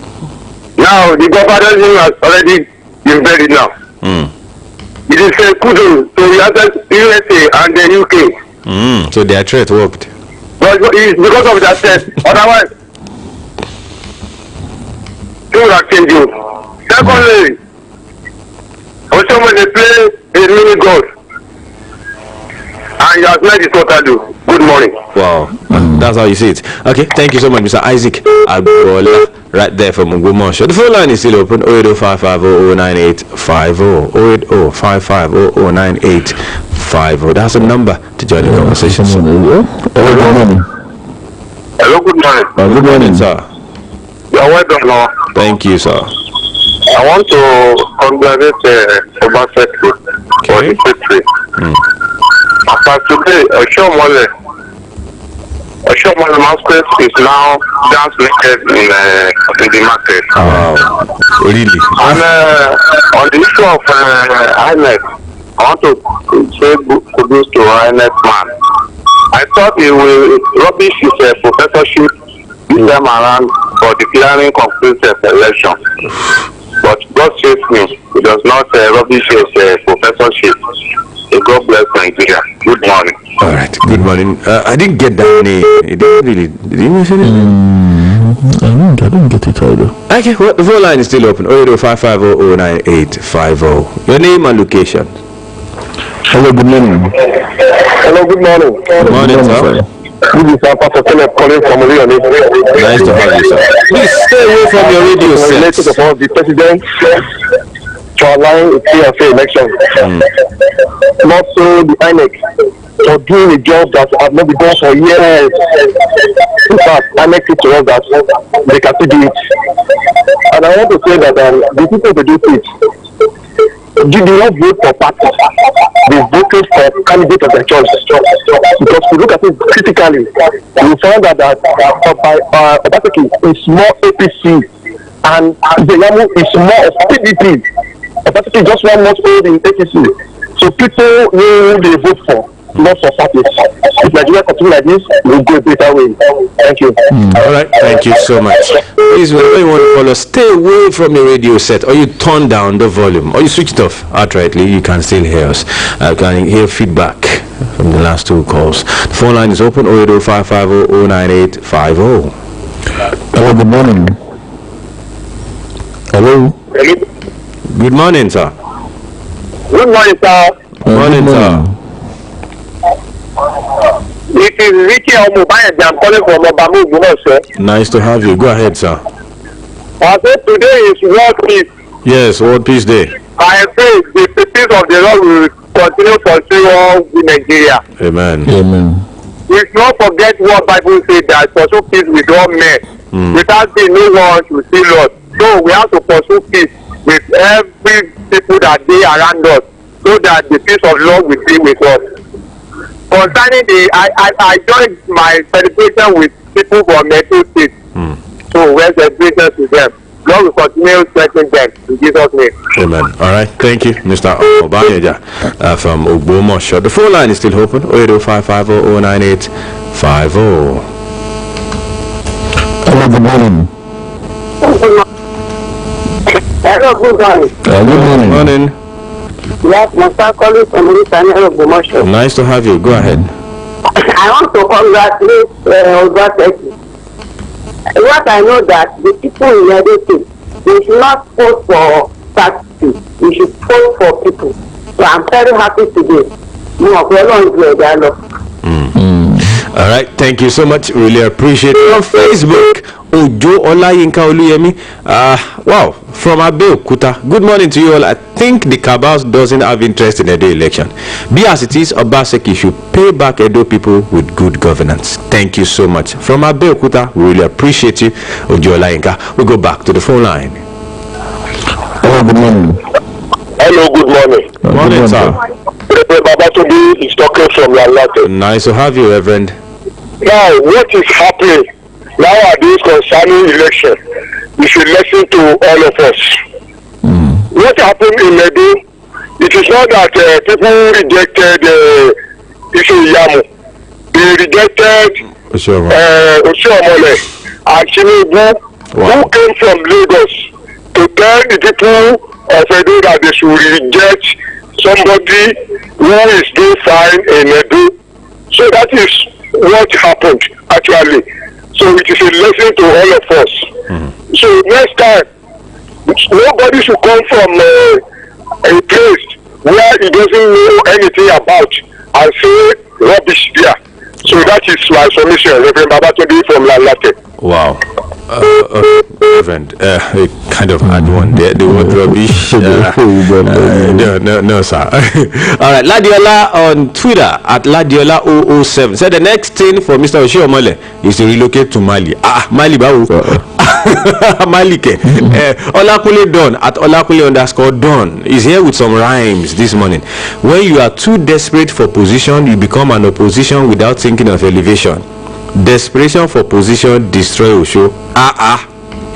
Now, the governor has already been buried now. It is a kudos to the USA and the UK. So their threat worked. But it's because of that threat. Otherwise, things have changed. Secondly, also when they play a mini golf, and you have made it total do. Good morning. Wow. That's how you see it. Okay, thank you so much, Mr. Isaac Agbola, right there from Ngumosho. The phone line is still open. 080-5500-9850. 080-5500-9850. That's a number to join the conversation. Good morning. Hello, good morning. Good morning, sir. You are welcome now. Thank you, sir. I want to congratulate Obaseki for the victory. After today, Oshomole Masquerade is now dance naked in the market. Wow. Really? And on the issue of INEC, I want to say kudos to INEC man. I thought he will rubbish his professorship this time around for declaring conclusive election. But God save me, he does not rubbish his professorship. God bless Nigeria. Good morning. All right. Good morning. I didn't get that name. He didn't really. Did he mention it? I don't get it either. Okay. Well, the phone line is still open. 080-5500-9850. Your name and location. Hello, good morning. Hello, good morning. Good morning, sir. This is Pastor Philip calling from Oluyole. Nice to have you, sir. Please stay away from your radio set. Related to the president to align the PFA election. Not so the INEC. for doing a job that have not been done for years. In fact, I make it to us that they can still do it. And I want to say that the people to do it, did not vote for parties. They voted for candidates of their choice. Because if you look at it critically, you find that Obaseki is more APC and Zeyamu is more of PDP. Obaseki just one more old in APC. So people know who they vote for, not for parties. If Nigeria continue like this, we'll go a better way. Thank you. All right, thank you so much. Please, whenever you want to call us, stay away from your radio set, or you turn down the volume, or you switch it off outrightly. You can still hear us. You can hear feedback from the last two calls. The phone line is open: 080-550-09850. Hello, good morning. Hello. Good morning, sir. Good morning, sir. Good morning, sir. It is Ricky Omobayede. I'm calling from Obamu, sir. Nice to have you. Go ahead, sir. I said today is World Peace. Yes, World Peace Day. I pray the peace of the Lord will continue to pursue in Nigeria. Amen. Amen. We should not forget what Bible says, that pursue peace with all men. Without peace, no one should see Lord. So we have to pursue peace with every people that they around us, so that the peace of Lord will be with us. Concerning I joined my celebration with people from Metro State. So we're celebrating to them. God will continue strengthening them in Jesus' name. Amen. All right. Thank you, Mr. Obayeja from Ogbomosho. The phone line is still open: 080-550-09850. Hello, good morning. Hello, good morning. Good morning. Morning. Yes, Mr. calling from Oluyole. Nice to have you. Go ahead. I want to congratulate Obaseki. What I know that the people in Edo State, they should not vote for party. We should vote for people. So I'm very happy today. All right, thank you so much. Really appreciate it. On Facebook, Ojo Olayinka Oluyemi. Wow, from Abeokuta. Good morning to you all. I think the cabals doesn't have interest in Edo election. Be as it is, Obaseki should pay back Edo people with good governance. Thank you so much. From Abeokuta, we really appreciate you, Ojo Olayinka. We go back to the phone line. Hello, good morning. Hello, good morning. Morning, sir. Reverend Babatobi is talking from Lalate. Nice to have you, Reverend. Now, what is happening nowadays concerning election? We should listen to all of us. What happened in Edo? It is not that people rejected Yamu. They rejected Oshiomole and Tinubu, who came from Lagos to tell the people of Edo that they should reject somebody who is doing fine in Edo. So that is what happened actually. So it is a lesson to all of us. So next time, nobody should come from a place where he doesn't know anything about and say rubbish there. So that is my submission, Reverend Babatobi from Lalate. Wow. Reverend, kind of hard one there. The word rubbish. No, sir. All right, Ladiola on Twitter at Ladiola007 said the next thing for Mr. Oshiomole is to relocate to Mali. Mali, bawo. Mali ke. Olakule Don at Olakule_Don is here with some rhymes this morning. When you are too desperate for position, you become an opposition without thinking of elevation. Desperation for position destroy Osho.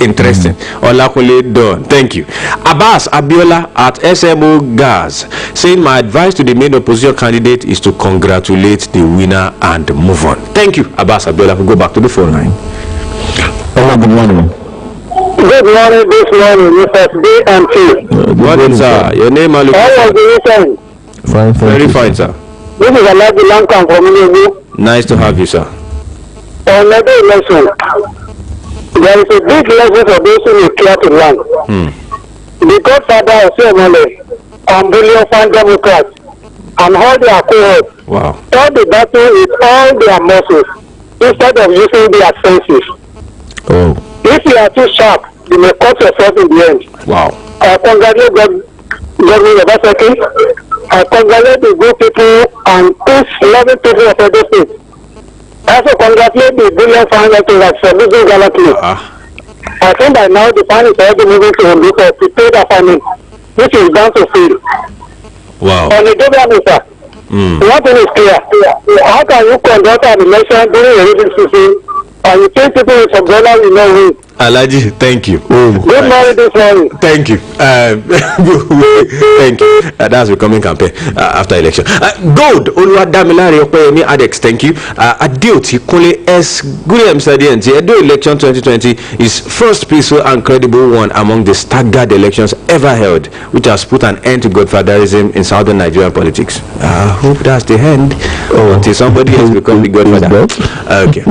Interesting. Olakule Don. Thank you. Abbas Abiola at SMO Gas saying my advice to the main opposition candidate is to congratulate the winner and move on. Thank you, Abbas Abiola. We'll go back to the phone line. Hello, good morning. Good morning, this morning, Mr. BMT. Good morning, sir. Your name and How was the weekend? Fine, Very fine, sir. This is Alaji Lankan from Oluyole. Nice to have you, sir. On the election, there is a big lesson for those who will care to learn. The Godfather of Oshiomole and brilliant fan Democrats and all their cohorts Wow. start the battle with all their muscles instead of using their senses. Oh. If you are too sharp, you may cut yourself in the end. Wow. I congratulate Governor Obaseki I congratulate the good people and peace-loving people of Edo State. I also congratulate the brilliant founders like Solution Galaxy. I think by now the fan is already moving to Ondo for prepared farming, which is bound to fail. Wow. On the government, sir, one thing is clear. How can you conduct an election during a rainy season and you think people with umbrella will not win? Alaji, thank you. Good morning this morning. Thank you. Thank you. That's becoming campaign after election. Gold. Oluwadamilare Okoyemi Adex. Thank you. Adeoti Kunle S. Gulem Sadienti. Edo election 2020 is first peaceful and credible one among the staggered elections ever held, which has put an end to godfatherism in southern Nigerian politics. I hope that's the end. Until somebody has become the godfather. Okay.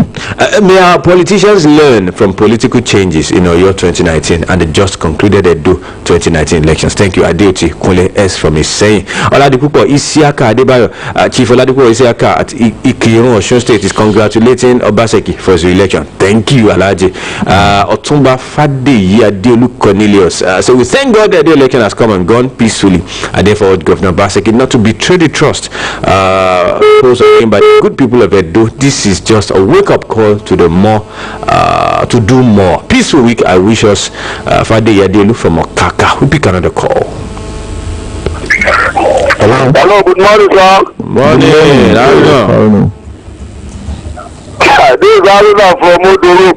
May our politicians learn from political changes in Oyo 2019 and the just concluded Edo 2019 elections. Thank you, Adeoti Kunle S. from Iseyin. Oladipupo Isiaka Adebayo, Chief Oladipupo Isiaka at Ikirun, Osun State is congratulating Obaseki for his re-election. Thank you, Alaji. Otumba Fadeyi Adeolu Cornelius. So we thank God that the election has come and gone peacefully. I therefore urge Governor Obaseki not to betray the trust posed by the good people of Edo. This is just a wake-up call to the to do more. Peaceful week. I wish us Fadeyi Adeolu from Okaka. We pick another call. Hello, good morning, sir. Morning. This is Aruna from Odoro.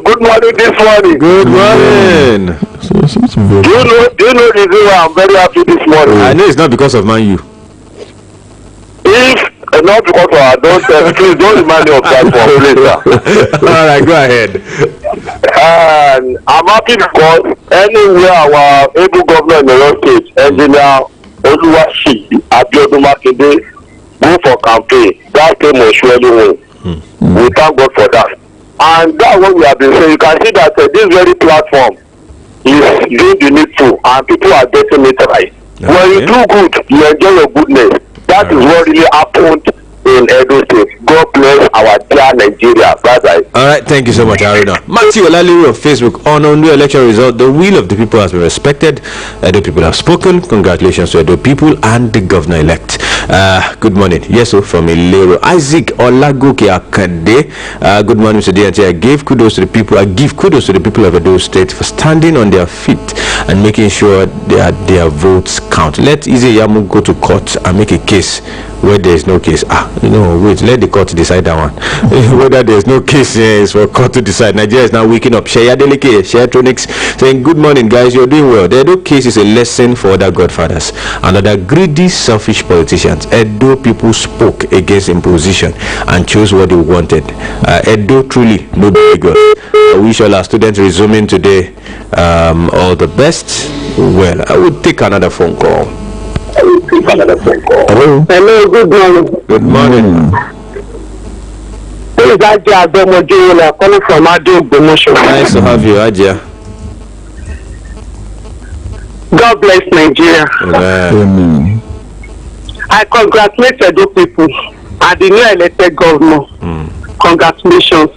Good morning this morning. Good morning. So it seems to be Do you know the reason why I'm very happy this morning? I know it's not because of Man U. If not because of our don't please don't remind me of that for later. All right, go ahead. And I'm happy because anywhere our able governor in the state, engineer Oluyole Abiodun Makinde, go for campaign, that came will surely win. We thank God for that. And that's what we have been saying. You can see that this very platform is doing the needful and people are getting it right. Okay. When you do good, you enjoy your goodness. That is what really happened in Edo State. God bless our dear Nigeria. Bye-bye. All right, thank you so much, Aruna. Matthew Olaliru of Facebook. On new election result, the will of the people has been respected. Edo people have spoken. Congratulations to Edo people and the governor-elect. Good morning. Yes, so from Ilero. Isaac Olagoke Akande. Good morning, Mr. DNT. I give kudos to the people. I give kudos to the people of Edo State for standing on their feet and making sure that their votes count. Let Ize Yamu go to court and make a case where there is no case. Wait, let the court decide that one. Whether there is no case here is for court to decide. Nigeria is now waking up. Shea Deleke, Sheatronics, saying good morning guys, you're doing well. The Edo case is a lesson for other godfathers and other greedy, selfish politicians. Edo people spoke against imposition and chose what they wanted. Edo truly no big God. I wish all our students resuming today all the best. Well, I would take another phone call. Hello. Hello, good morning. Good morning. This is Ajia Adomojola calling from Ado Promotion. Nice to have you, Ajia. God bless Nigeria. Amen. I congratulate Edo people and the new elected governor. Congratulations.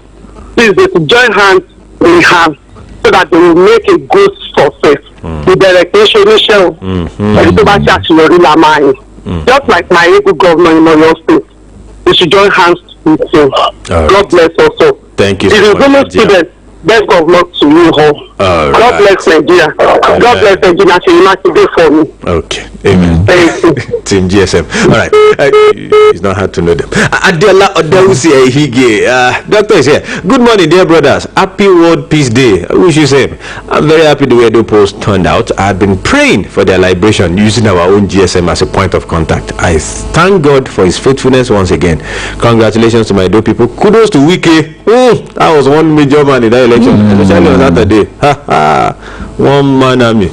Please, they should join hands in hand so that they will make a good success. The direction just like my able governor in Oyo State, they should join hands with him. God bless also. Thank you so much. Students, best of luck to you all. God bless Nigeria. God bless Nigeria. So you must do for me. Okay. Amen. Team GSM. All right. It's not hard to know them. Adela Odewusi Ehige. Doctor is here. Good morning, dear brothers. Happy World Peace Day. I wish you same. I'm very happy the way the polls turned out. I've been praying for their liberation using our own GSM as a point of contact. I thank God for his faithfulness once again. Congratulations to my Edo people. Kudos to Wike. That was one major man in that election, especially on Saturday. One man army.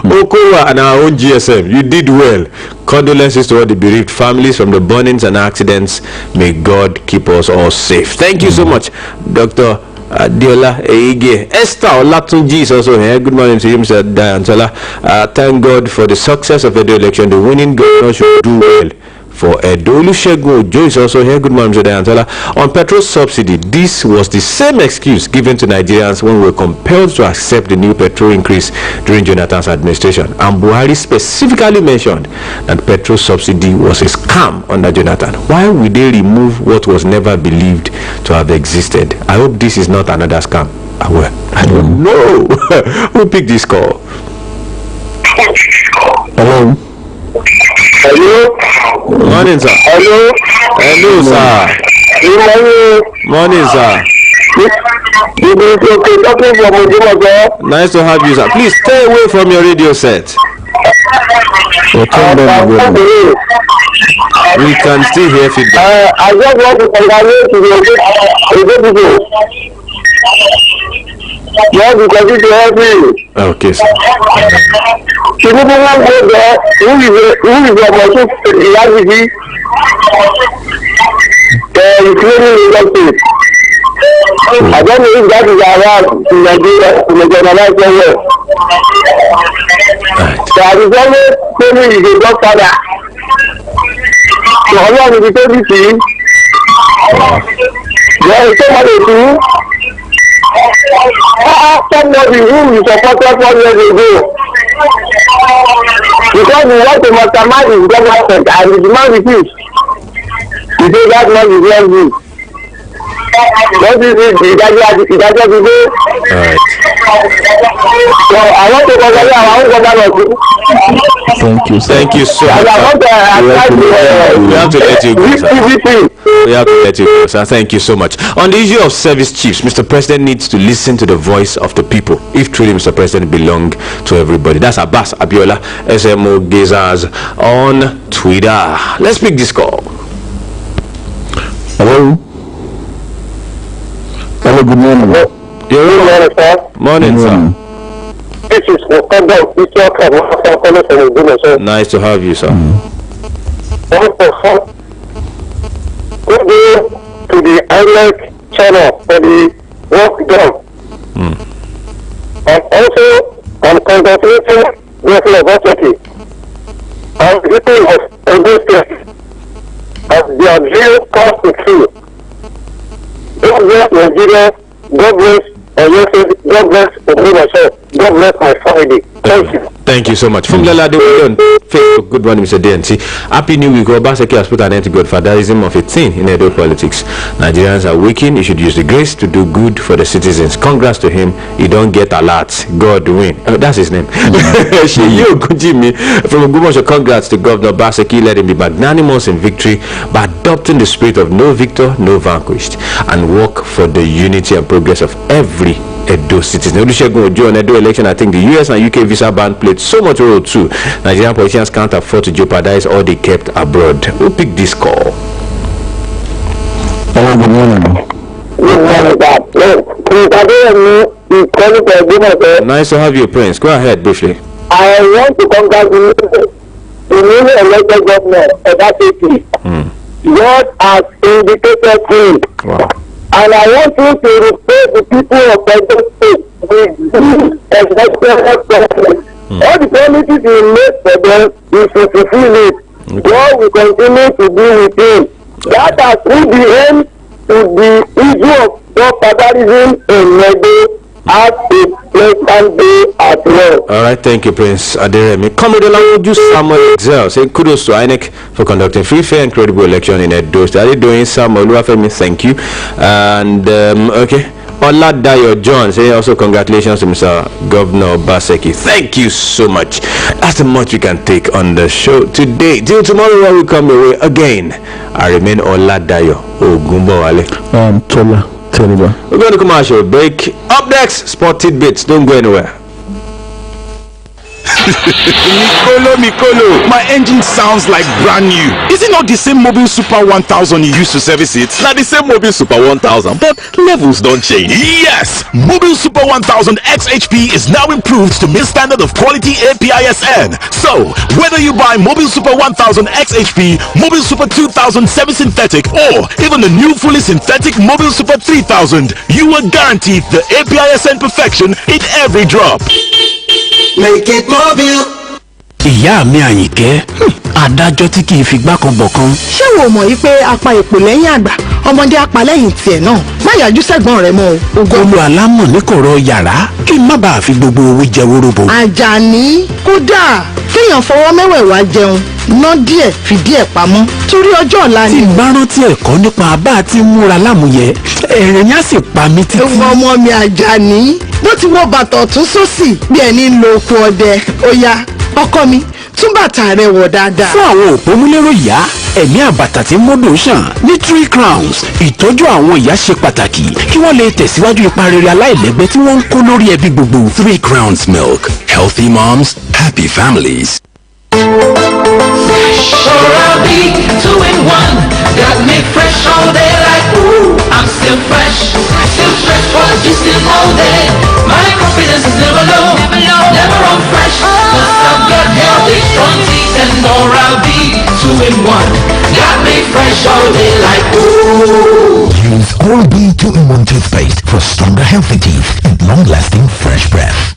Okowa and our own GSM, you did well. Condolences to all the bereaved families from the burnings and accidents. May God keep us all safe. Thank you so much, Dr. Diola Eige. Esther Olatunji is also here. Good morning to you, Mr. Diane Tola. Thank God for the success of the election. The winning governor should do well for Edo. Oluyole Joe is also here. Good morning, Mr. Tola. On petrol subsidy, this was the same excuse given to Nigerians when we were compelled to accept the new petrol increase during Jonathan's administration. And Buhari specifically mentioned that petrol subsidy was a scam under Jonathan. Why would they remove what was never believed to have existed? I hope this is not another scam. I don't know. Who picked this call? Hello. Hello. Morning, sir. Hello. Hello, sir. Morning, sir. Nice to have you, sir. Please stay away from your radio set. We can still hear feedback. I just want to congratulate you. Yes, because it help me. Okay, sir. Who is your most reality? I don't know if that is around in Nigeria in the generalized way. So I was always telling you the godfather. So how long is it to see? There is somebody too. Somebody who is supported 4 years ago. Because we want to mastermind his government and his man refused. He said that man is not good. What is it? Ìdájọ́ ti dé. So I want to congratulate our own government. Thank you, sir. Thank you so much. And I want to We have to let you go, sir. We have to let you go, sir. Thank you so much. On the issue of service chiefs, Mr. President needs to listen to the voice of the people. If truly Mr. President belong to everybody. That's Abbas Abiola, SMO Gazers on Twitter. Let's pick this call. Hello. Hello, good morning. Good morning, sir. Morning, sir. This is Mokanda from Nice to have you, sir. Go to the INEC channel for the work done. And also, I'm congratulating Governor Boseki and the people of Edo State as their dream comes to true. God bless Nigeria, God bless God bless Oluyole, God bless my family. Thank you. Thank you so much. From Lalade on Facebook, good morning, Mr. DNC. Happy New Week. Obaseki has put an end to godfatherism of a teen in Edo politics. Nigerians are waking. He should use the grace to do good for the citizens. Congrats to him. He don't get alerts. God win. Oh, that's his name. Sheyi Ogunjimi from Ogumosho. Congrats to Governor Obaseki. Let him be magnanimous in victory by adopting the spirit of no victor, no vanquished, and work for the unity and progress of every Edo citizen. Oluyole Joe on Edo election. I think the US and UK visa ban played so much role too. Nigerian politicians can't afford to jeopardize all they kept abroad. Who picked this call? Hello, good morning. Nice to have you, Prince. Go ahead briefly. I want to congratulate the newly elected governor of that city. God has indicated him. Wow. And I want you to respect the people of Edo State with excellent government. All the promises he made for them, he should fulfill it. God will continue to be with him. That has put the end to the issue of godfatherism in Edo as a pleasant day as well. All right, thank you, Prince Aderemi. Comrade Olawoju Samuel Excel say kudos to INEC for conducting free, fair, and credible election in Edo. Are doing Samuel Oluwafemi? Thank you. And okay. Oladayo John say also congratulations to Mr. Governor Obaseki. Thank you so much. That's the much we can take on the show today. Till tomorrow when we come your way again. I remain Oladayo Ogunbowale. Tola. We're going to commercial break. Up next, sport tidbits. Don't go anywhere. Mikolo, my engine sounds like brand new. Is it not the same Mobile Super 1000 you used to service it? Now the same Mobile Super 1000, but levels don't change. Yes, Mobile Super 1000 XHP is now improved to meet standard of quality APISN. So, whether you buy Mobile Super 1000 XHP, Mobile Super 2000 semi-synthetic, or even the new fully synthetic Mobile Super 3000, you are guaranteed the APISN perfection in every drop. Make it mobile. Ìyá mi Àyìnkẹ́, adájọ́ tí kì í fi gbá kan bọ̀ kan. ṣé wo mọ̀ yí pé apá èpò lẹ́yìn àgbà ọmọdé apá lẹ́yìn tiẹ̀ náà má yájú sẹ́gbọ́n rẹ mọ́ o. olú alámọ̀ ní kọ̀rọ̀ yàrá kí n má bàa fi gbogbo owó jẹ wóróbo. Àjàní kódà kéèyàn fọwọ́ mẹ́wẹ̀ẹ̀wá jẹun ná díẹ̀ fi díẹ̀ pamọ́ torí ọjọ́ ọ̀la ni. tí n bá rántí ẹ̀kọ́ nípa bá a ti múra lámúyẹ ẹ̀rín yá sì pa mí títí. ọmọ mi Àjàní bó ti wọ bàtà ọ̀tún sósì bí ẹni ń lo oko ọdẹ ó yá ọkọ mi tún bàtà rẹ wọ̀ dáadáa. fún àwọn òpómúlérò ìyá ẹ̀mí àbàtà tí mọ́dọ̀ ṣàn ní 3 crowns ìtọ́jú àwọn ìyá ṣe pàtàkì kí wọ́n lè tẹ̀síwájú ipa rere aláìlẹ́gbẹ́ tí wọ́n ń kó lórí ẹbí gbogbo. 3 crowns milk. Healthy moms, happy families. Oral-B 2-in-1 got me fresh all day like ooh, I'm still fresh for gisting all day. My confidence is never low, never on fresh. Cause I've got healthy, strong teeth and Oral-B 2-in-1 got me fresh all day like ooh. Use Oral-B 2-in-1 toothpaste for stronger, healthy teeth and long-lasting fresh breath.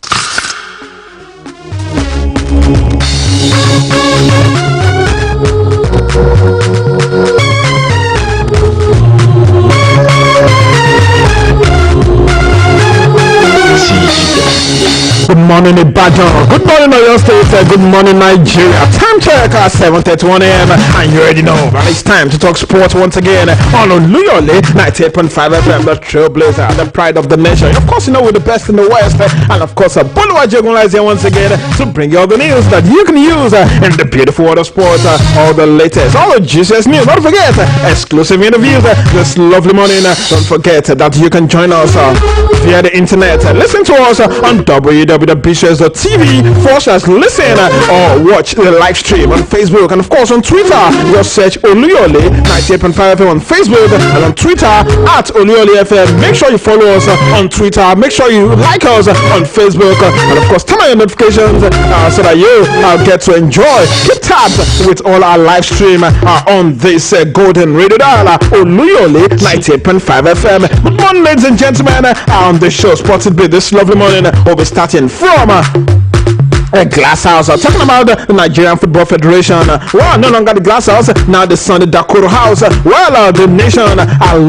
Good morning, Ibadan. Good morning, Oyo State. Good morning, Nigeria. Time check at 7:31 a.m. And you already know that it's time to talk sports once again on Oluyole 98.5 FM, the Trailblazer, the pride of the nation. Of course, you know we're the best in the West. And of course, Boluwaje is here once again to bring you all the news that you can use in the beautiful world of sports. All the latest, all the juiciest news. Don't forget, exclusive interviews this lovely morning. Don't forget that you can join us via the internet. Listen to us on www.bishop.tv/listen or watch the live stream on Facebook and of course on Twitter. Just search Oluyole 98.5 FM on Facebook and on Twitter at Oluyole FM. Make sure you follow us on Twitter. Make sure you like us on Facebook and of course turn on your notifications so that you get to enjoy. Keep tabs with all our live stream on this golden radio dial Oluyole 98.5 FM. Good morning, ladies and gentlemen. On the show Spotted Bit this lovely morning, we'll be starting from Glass House. Talking about the Nigerian Football Federation. Well, no longer the Glass House, now the Sunday Dakoro House. Well, the nation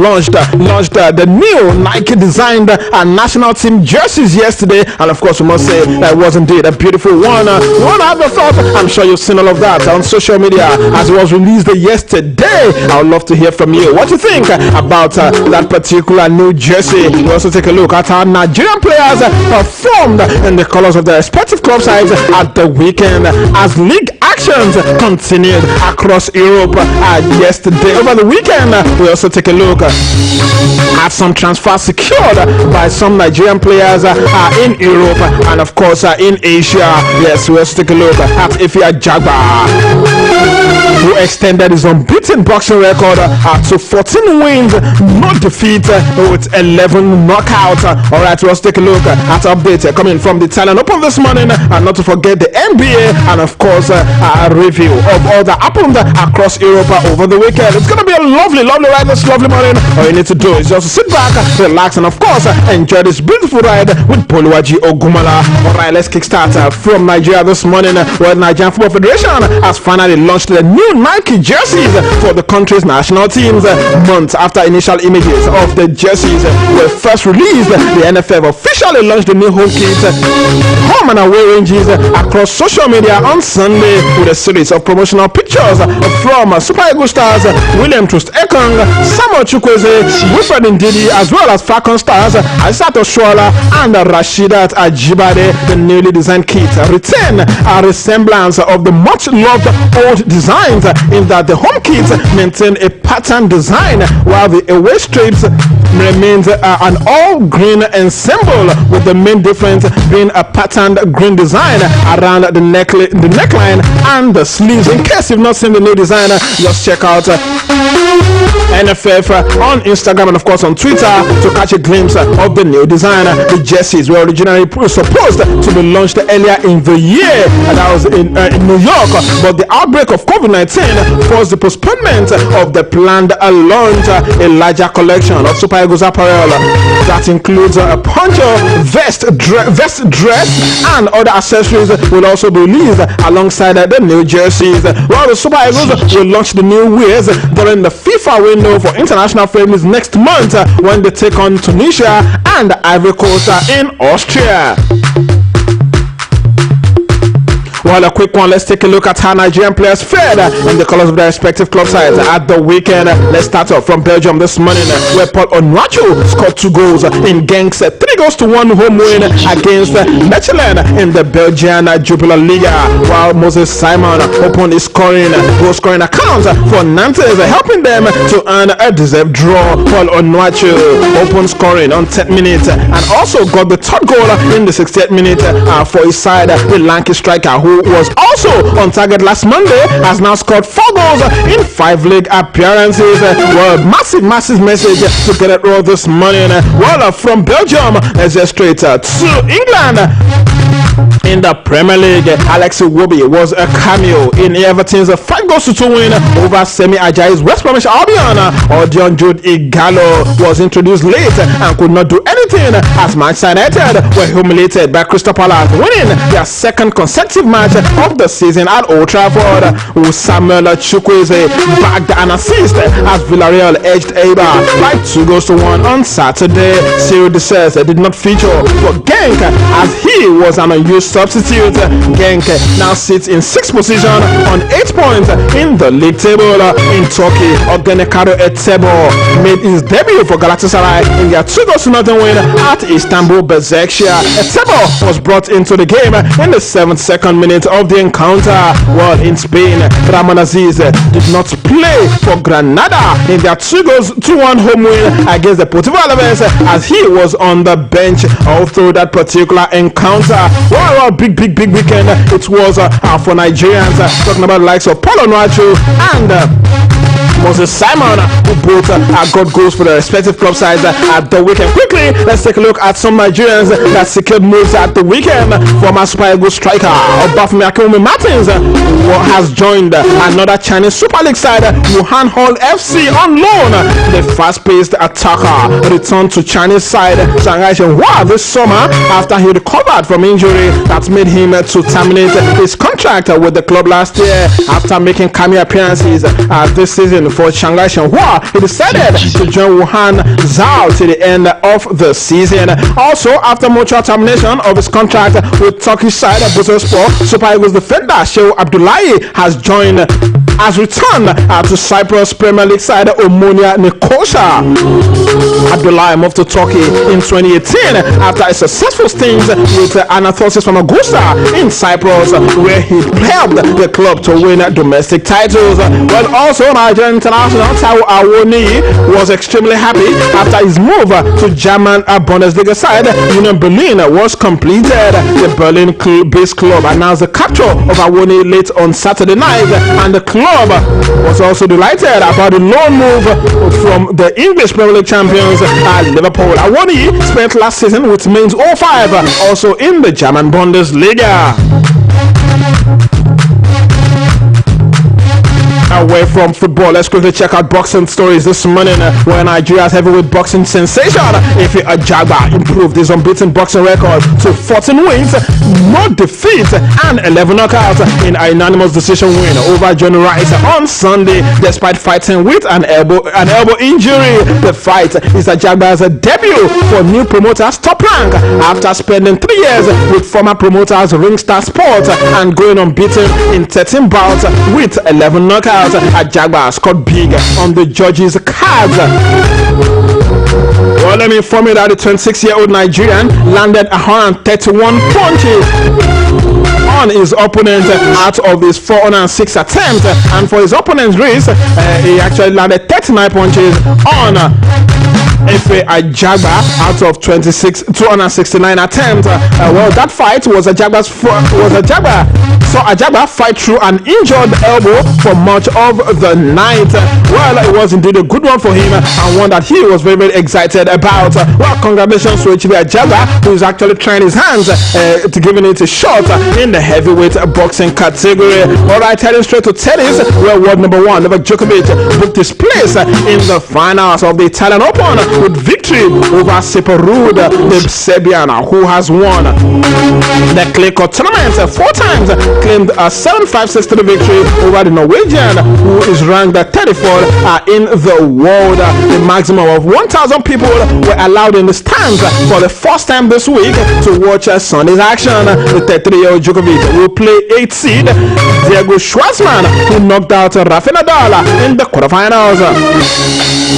launched the new Nike designed national team jerseys yesterday, and of course we must say that was indeed a beautiful one. You want to have your thoughts? I'm sure you've seen all of that on social media as it was released yesterday. I would love to hear from you. What do you think about that particular new jersey? We also take a look at how Nigerian players performed in the colors of their respective club sides at the weekend as league actions continued across Europe yesterday. Over the weekend, we also take a look at some transfers secured by some Nigerian players in Europe and of course in Asia. Yes, we also take a look at Ifeanyi Jagba, who extended his unbeaten boxing record to 14 wins, no defeat, with 11 knockouts. Alright, we also take a look at updates coming from the Italian Open this morning, and not to forget the NBA, and of course a review of all that happened across Europe over the weekend. It's gonna be a lovely ride this lovely morning. All you need to do is just sit back, relax, and of course enjoy this beautiful ride with Boluwaji Ogumala. Alright, let's kickstart from Nigeria this morning, where Nigerian Football Federation has finally launched the new Nike jerseys for the country's national teams. Months after initial images of the jerseys were first released, the NFF officially launched the new home kit, home and away ranges across social media on Sunday with a series of promotional pictures from Super Eagles stars William Troost-Ekong, Samuel Chukwueze, Wilfred Ndidi, as well as Falcon stars Aissatou Oshoala and Rasheedat Ajibade. The newly designed kit retain a resemblance of the much loved old designs in that the home kit maintain a pattern design while the away strips remains an all green ensemble, with the main difference being a patterned green design around the neckline and the sleeves. In case you've not seen the new design, just check out NFF on Instagram and of course on Twitter to catch a glimpse of the new design. The jerseys were originally supposed to be launched earlier in the year, and that was in New York, but the outbreak of COVID-19 forced the postponement of the planned launch. A larger collection of Super Eagles apparel that includes a poncho, vest, dress, and other accessories will also be released alongside the new jerseys. While the Super Eagles will launch the new wears during the FIFA window for international friendlies next month when they take on Tunisia and Ivory Coast in Austria. Well, a quick one. Let's take a look at how Nigerian players fared in the colours of their respective club sides at the weekend. Let's start off from Belgium this morning, where Paul Onuachu scored 2 goals in Genk's 3-1 home win against Mechelen in the Belgian Jupiler Liga, while Moses Simon opened his goal-scoring account for Nantes, helping them to earn a deserved draw. Paul Onuachu opened scoring on 10th minute and also got the 3rd goal in the 68th minute for his side. The lanky striker, who was also on target last Monday, has now scored 4 goals in 5 league appearances. Well, massive message to get it all this morning. Well, from Belgium, let's get straight to England. In the Premier League, Alex Iwobi was a cameo in Everton's 5-2 win over semi-Ajayi's West Bromwich Albion. Odion Jude Igalo was introduced late and could not do anything as Manchester United were humiliated by Crystal Palace, winning their 2nd consecutive match of the season at Old Trafford. Samuel Chukwueze bagged an assist as Villarreal edged Eibar by 2-1 on Saturday. Cyril Dessers did not feature for Genk as he was an unused substitute. Genk now sits in 6th position on 8 points in the league table. In Turkey, Ogenekaro Etebo made his debut for Galatasaray in their 2-0 win at Istanbul Besiktas. Etebo was brought into the game in the 72nd minute of the encounter. While in Spain, Ramon Aziz did not play for Granada in their 2-1 home win against the Deportivo Alaves as he was on the bench all through that particular encounter. Well, big weekend it was for Nigerians, talking about the likes of Paul Onuachu and Moses Simon, who both got goals for their respective club sides at the weekend. Quickly, let's take a look at some Nigerians that secured moves at the weekend. Former Super Eagles striker Obafemi Akinwumi Martins has joined another Chinese Super League side, Wuhan Hall FC, on loan. The fast-paced attacker returned to Chinese side Shanghai Shenhua this summer after he recovered from injury that made him to terminate his contract with the club last year. After making cameo appearances this season for Shanghai Shenhua, he decided to join Wuhan Zhao till the end of the season. Also, after mutual termination of his contract with Turkish side Bursaspor, Super Eagles defender Shehu Abdullahi has returned to Cyprus Premier League side Omonia Nicosia. Abdullahi moved to Turkey in 2018 after a successful stint with Anathosis Famagusta in Cyprus, where he helped the club to win domestic titles. Well, also Nigerian international Taiwo Awoniyi was extremely happy after his move to German Bundesliga side Union Berlin was completed. The Berlin-based club announced the capture of Awoniyi late on Saturday night, and the club was also delighted about the loan move from the English Premier League champions Liverpool. Awoniyi spent last season with Mainz 05, also in the German Bundesliga. Away from football, let's quickly check out boxing stories this morning, where Nigeria's heavyweight boxing sensation Ife Ajagba improved his unbeaten boxing record to 14 wins, no defeats, and 11 knockouts in a unanimous decision win over Johnny Rice on Sunday, despite fighting with an elbow injury. The fight is Ajagba's debut for new promoters Top Rank after spending 3 years with former promoters Ringstar Sports and going unbeaten in 13 bouts with 11 knockouts. Ajagba scored big on the judges' cards. Well, let me inform you that the 26-year-old Nigerian landed 131 punches on his opponent out of his 406 attempts, and for his opponent's race, he actually landed 39 punches on Efe Ajagba out of 269 attempts. Well, that fight was Ajagba fight through an injured elbow for much of the night. Well, it was indeed a good one for him and one that he was very, very excited about. Well, congratulations to Efe Ajagba, who is actually trying his hands to giving it a shot in the heavyweight boxing category. Alright, heading straight to tennis, where world number 1 Novak Djokovic booked his place in the finals of the Italian Open with victory over Separud, the Serbian, who has won the clay court tournament 4 times, claimed a 7-5-6 victory over the Norwegian, who is ranked 34th in the world. The maximum of 1,000 people were allowed in the stands for the first time this week to watch Sunday's action. The 33-year-old Djokovic will play 8th seed Diego Schwartzman, who knocked out Rafael Nadal in the quarterfinals.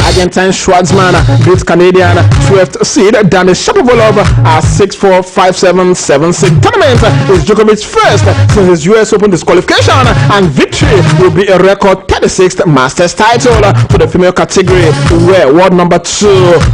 Argentine Schwartzman beat Canadian 12th seed Denis Shapovalov at 6-4, 5-7, 7-6. Tournament is Djokovic's first since his US Open disqualification, and victory will be a record 36th Masters title for the female category, where world number 2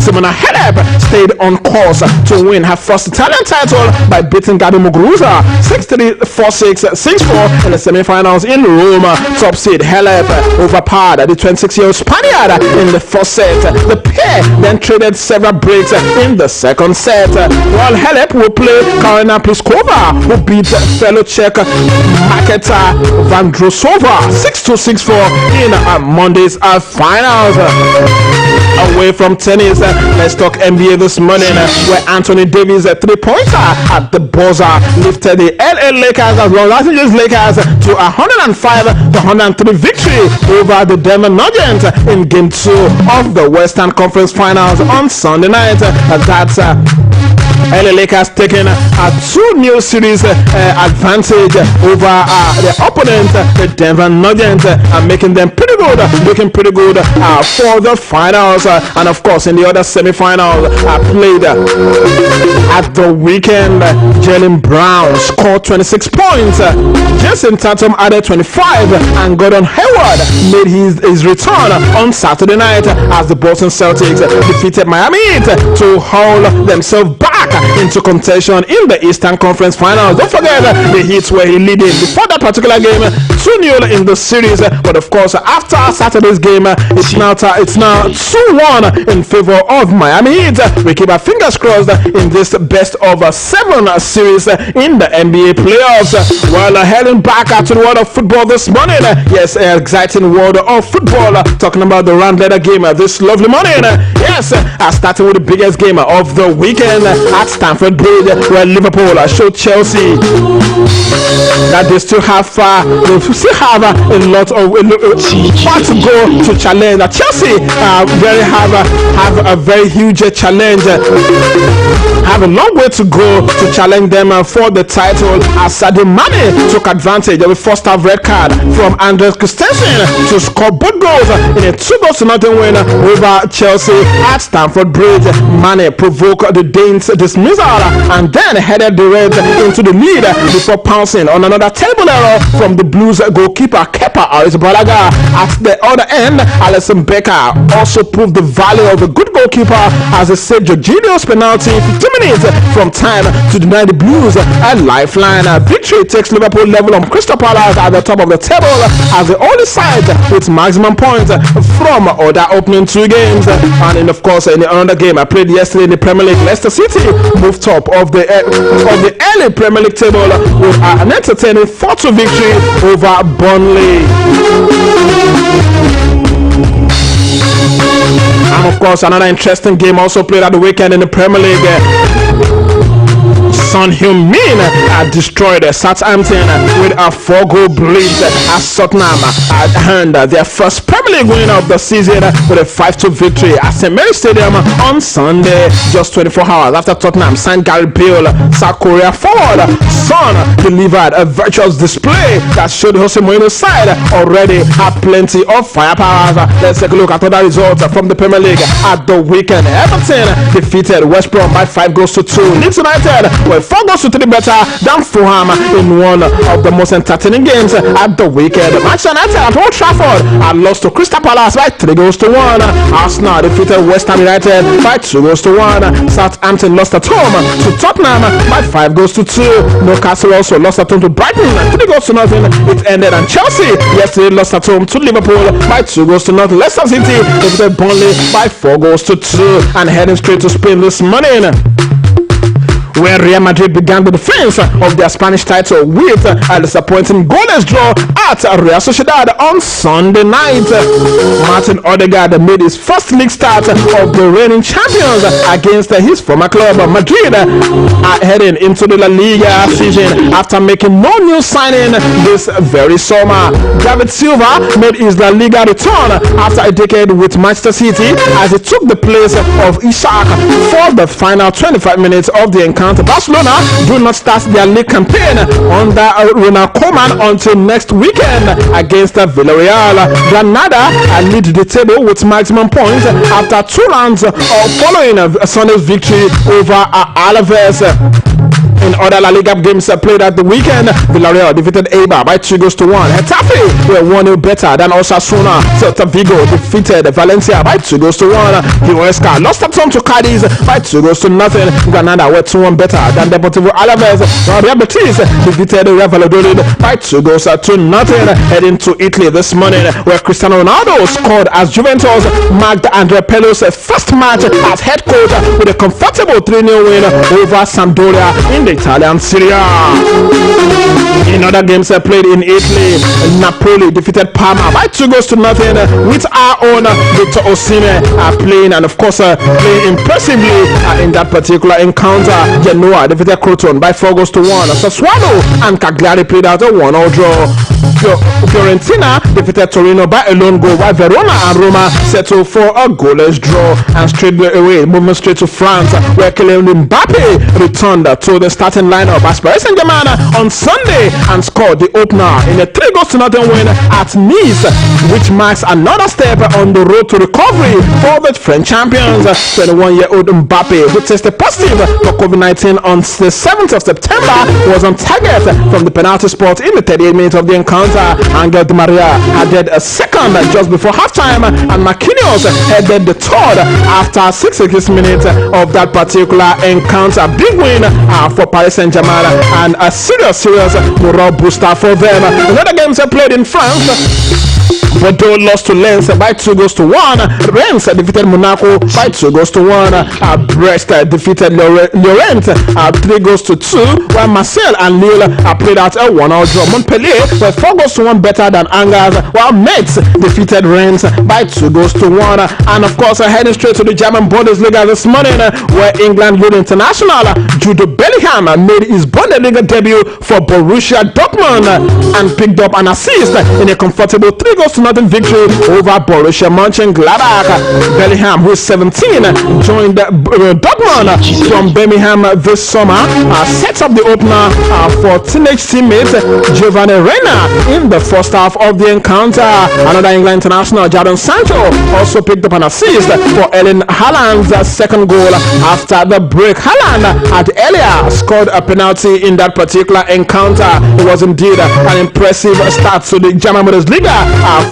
Simona Halep stayed on course to win her first Italian title by beating Gabi Muguruza 6-3, 4-6, 6-4 in the semi-finals in Rome. Top seed Halep overpowered the 26-year-old Spaniard in the first set. The pair then traded several breaks in the second set. While Halep will play Karolina Pliskova, who beat fellow Czech Marketa Vandrosova 6-2, 6-4 in Monday's finals. Away from tennis, let's talk NBA this morning, where Anthony Davis, a 3-pointer at the buzzer, lifted the LA Lakers as Los Angeles Lakers to 105-103 victory over the Denver Nuggets in Game 2 of the Western Conference Finals on Sunday night. That's LA Lakers taking a 2-0 series advantage over their opponent, the Denver Nuggets, and making them pretty good, looking pretty good for the finals. And of course, in the other semi-final played at the weekend, Jaylen Brown scored 26 points. Jason Tatum added 25, and Gordon Hayward made his return on Saturday night as the Boston Celtics defeated Miami Heat to haul themselves back into contention in the Eastern Conference Finals. Don't forget the Heat were leading before that particular game 2-0 in the series, but of course after Saturday's game it's now 2-1 in favor of Miami Heat. We keep our fingers crossed in this best of 7 series in the NBA playoffs. While heading back to the world of football this morning, yes, exciting world of football, talking about the round leader game this lovely morning. Yes, starting with the biggest game of the weekend at Stamford Bridge, where Liverpool showed Chelsea that they still have a lot of far to go to challenge. Chelsea have a very huge challenge, have a long way to go to challenge them for the title, as Sadio Mane took advantage of a first half red card from Andres Christensen to score both goals in a 2-0 win over Chelsea at Stamford Bridge. Mane provoked the Danes' dismissal and then headed the Reds into the lead before pouncing on another terrible error from the Blues goalkeeper Kepa Arrizabalaga. At the other end, Alisson Becker also proved the value of a good goalkeeper as he saved Jorginho's penalty 15 minutes from time to deny the Blues a lifeline. Victory takes Liverpool level on Crystal Palace at the top of the table as the only side with maximum points from other opening 2 games. And in, of course, in another game I played yesterday in the Premier League, Leicester City moved top of the early Premier League table with an entertaining 4-2 victory over Burnley. And of course, another interesting game also played at the weekend in the Premier League. Son Heung-min destroyed Southampton with a 4-goal bleed as Tottenham earned their first Premier League win of the season with a 5-2 victory at St. Mary's Stadium on Sunday, just 24 hours after Tottenham signed Gareth Bale. South Korea forward Son delivered a virtuous display that showed Jose Mourinho's side already have plenty of firepower. Let's take a look at other results from the Premier League at the weekend. Everton defeated West Brom by 5-2. Leeds United were with 4 goals to 3 better than Fulham in one of the most entertaining games at the weekend. Manchester United at Old Trafford had lost to Crystal Palace by 3 goals to 1. Arsenal defeated West Ham United by 2 goals to 1. Southampton lost at home to Tottenham by 5 goals to 2. Newcastle also lost at home to Brighton 3 goals to nothing. It ended, and Chelsea yesterday lost at home to Liverpool by 2 goals to nothing. Leicester City defeated Burnley by 4 goals to 2. And heading straight to Spain this morning, where Real Madrid began the defense of their Spanish title with a disappointing goalless draw at Real Sociedad on Sunday night. Martin Odegaard made his first league start of the reigning champions against his former club Madrid, heading into the La Liga season after making no new signing this very summer. David Silva made his La Liga return after a decade with Manchester City as he took the place of Isaac for the final 25 minutes of the encounter. Barcelona do not start their league campaign under Ronald Koeman until next weekend against Villarreal. Granada lead the table with maximum points after 2 rounds following Sunday's victory over Alaves. In other La Liga games played at the weekend, Villarreal defeated Eibar by 2 goals to 1. Getafe were 1-0 better than Osasuna. Celta Vigo defeated Valencia by 2 goals to 1. Huesca lost at home to Cadiz by 2 goals to nothing. Granada were 2-1 better than Deportivo Alaves. Real Betis defeated Real Valladolid by 2 goals to nothing. Heading to Italy this morning, where Cristiano Ronaldo scored as Juventus marked Andrea Pirlo's first match as head coach with a comfortable 3-0 win over Sampdoria in the Italian Serie A. In other games played in Italy, Napoli defeated Parma by 2 goals to nothing, with our own Victor Osimhen playing, and of course playing impressively in that particular encounter. Genoa defeated Crotone by 4 goals to 1. Sassuolo and Cagliari played out a 1-1 draw. Fiorentina defeated Torino by a lone goal, while Verona and Roma settled for a goalless draw. And straight away, moving straight to France, where Kylian Mbappe returned to the starting lineup as Paris Saint-Germain on Sunday and scored the opener in a 3 goals to nothing win at Nice, which marks another step on the road to recovery for the French champions. 21-year-old Mbappe, who tested positive for COVID-19 on the 7th of September, was on target from the penalty spot in the 38th minute of the encounter. Angel Di Maria added a second just before halftime, and Marquinhos headed the third after 6 minutes of that particular encounter. Big win for Paris Saint-Germain and a serious morale booster for them. Another games played in France. Bordeaux lost to Lens by 2 goals to 1. Reims defeated Monaco by 2 goals to 1. Brest defeated Lorient 3 goals to 2. While Marseille and Lille played out a 1-0 draw. Montpellier were 4 goals to 1 better than Angers, while Metz defeated Reims by 2 goals to 1. And of course, heading straight to the German Bundesliga this morning, where England youth international Jude Bellingham made his Bundesliga debut for Borussia Dortmund and picked up an assist in a comfortable 3 goals to nothing victory over Borussia Mönchengladbach. Bellingham, who is 17, joined Dortmund from Birmingham this summer, sets up the opener for teenage teammate Giovanni Reina in the first half of the encounter. Another England international, Jadon Sancho, also picked up an assist for Erling Haaland's second goal after the break. Haaland had earlier scored a penalty in that particular encounter. It was indeed an impressive start to the German Bundesliga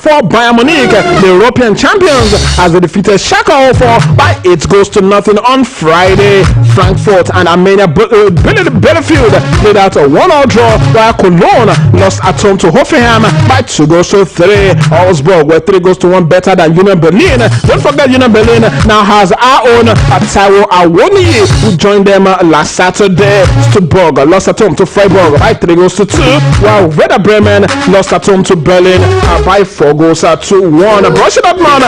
for Bayern Munich, the European champions, as they defeated Schalke 04 by 8 goals to nothing on Friday. Frankfurt and Arminia Bielefeld played out a 1-1 draw, while Cologne lost at home to Hoffenheim by 2 goals to 3. Augsburg were 3 goals to 1 better than Union Berlin. Don't forget, Union Berlin now has our own Taiwo Awoniyi, who joined them last Saturday. Stuttgart lost at home to Freiburg by 3 goals to 2, while Werder Bremen lost at home to Berlin by 4 goals to 1. Borussia Dortmund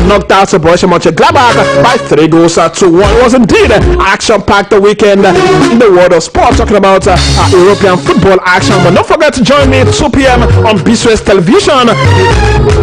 knocked out Borussia Mönchengladbach by 3 goals to 1. It was indeed action-packed weekend in the world of sport, talking about European football action. But don't forget to join me at 2 p.m. on BCS Television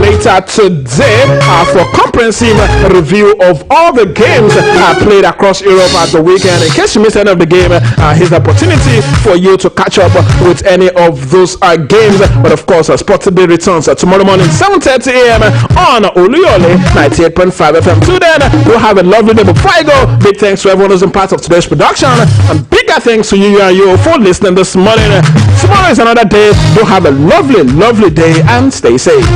later today for comprehensive review of all the games played across Europe at the weekend. In case you missed any of the game, here's the opportunity for you to catch up with any of those games. But of course, Sport Today returns tomorrow morning 7:30 a.m. on Oluyole 98.5 FM. Till then, we'll have a lovely day. Before I go, big thanks to everyone who's in part of today's production, and big mega thanks to you for listening this morning. Tomorrow is another day. Do have a lovely, lovely day and stay safe.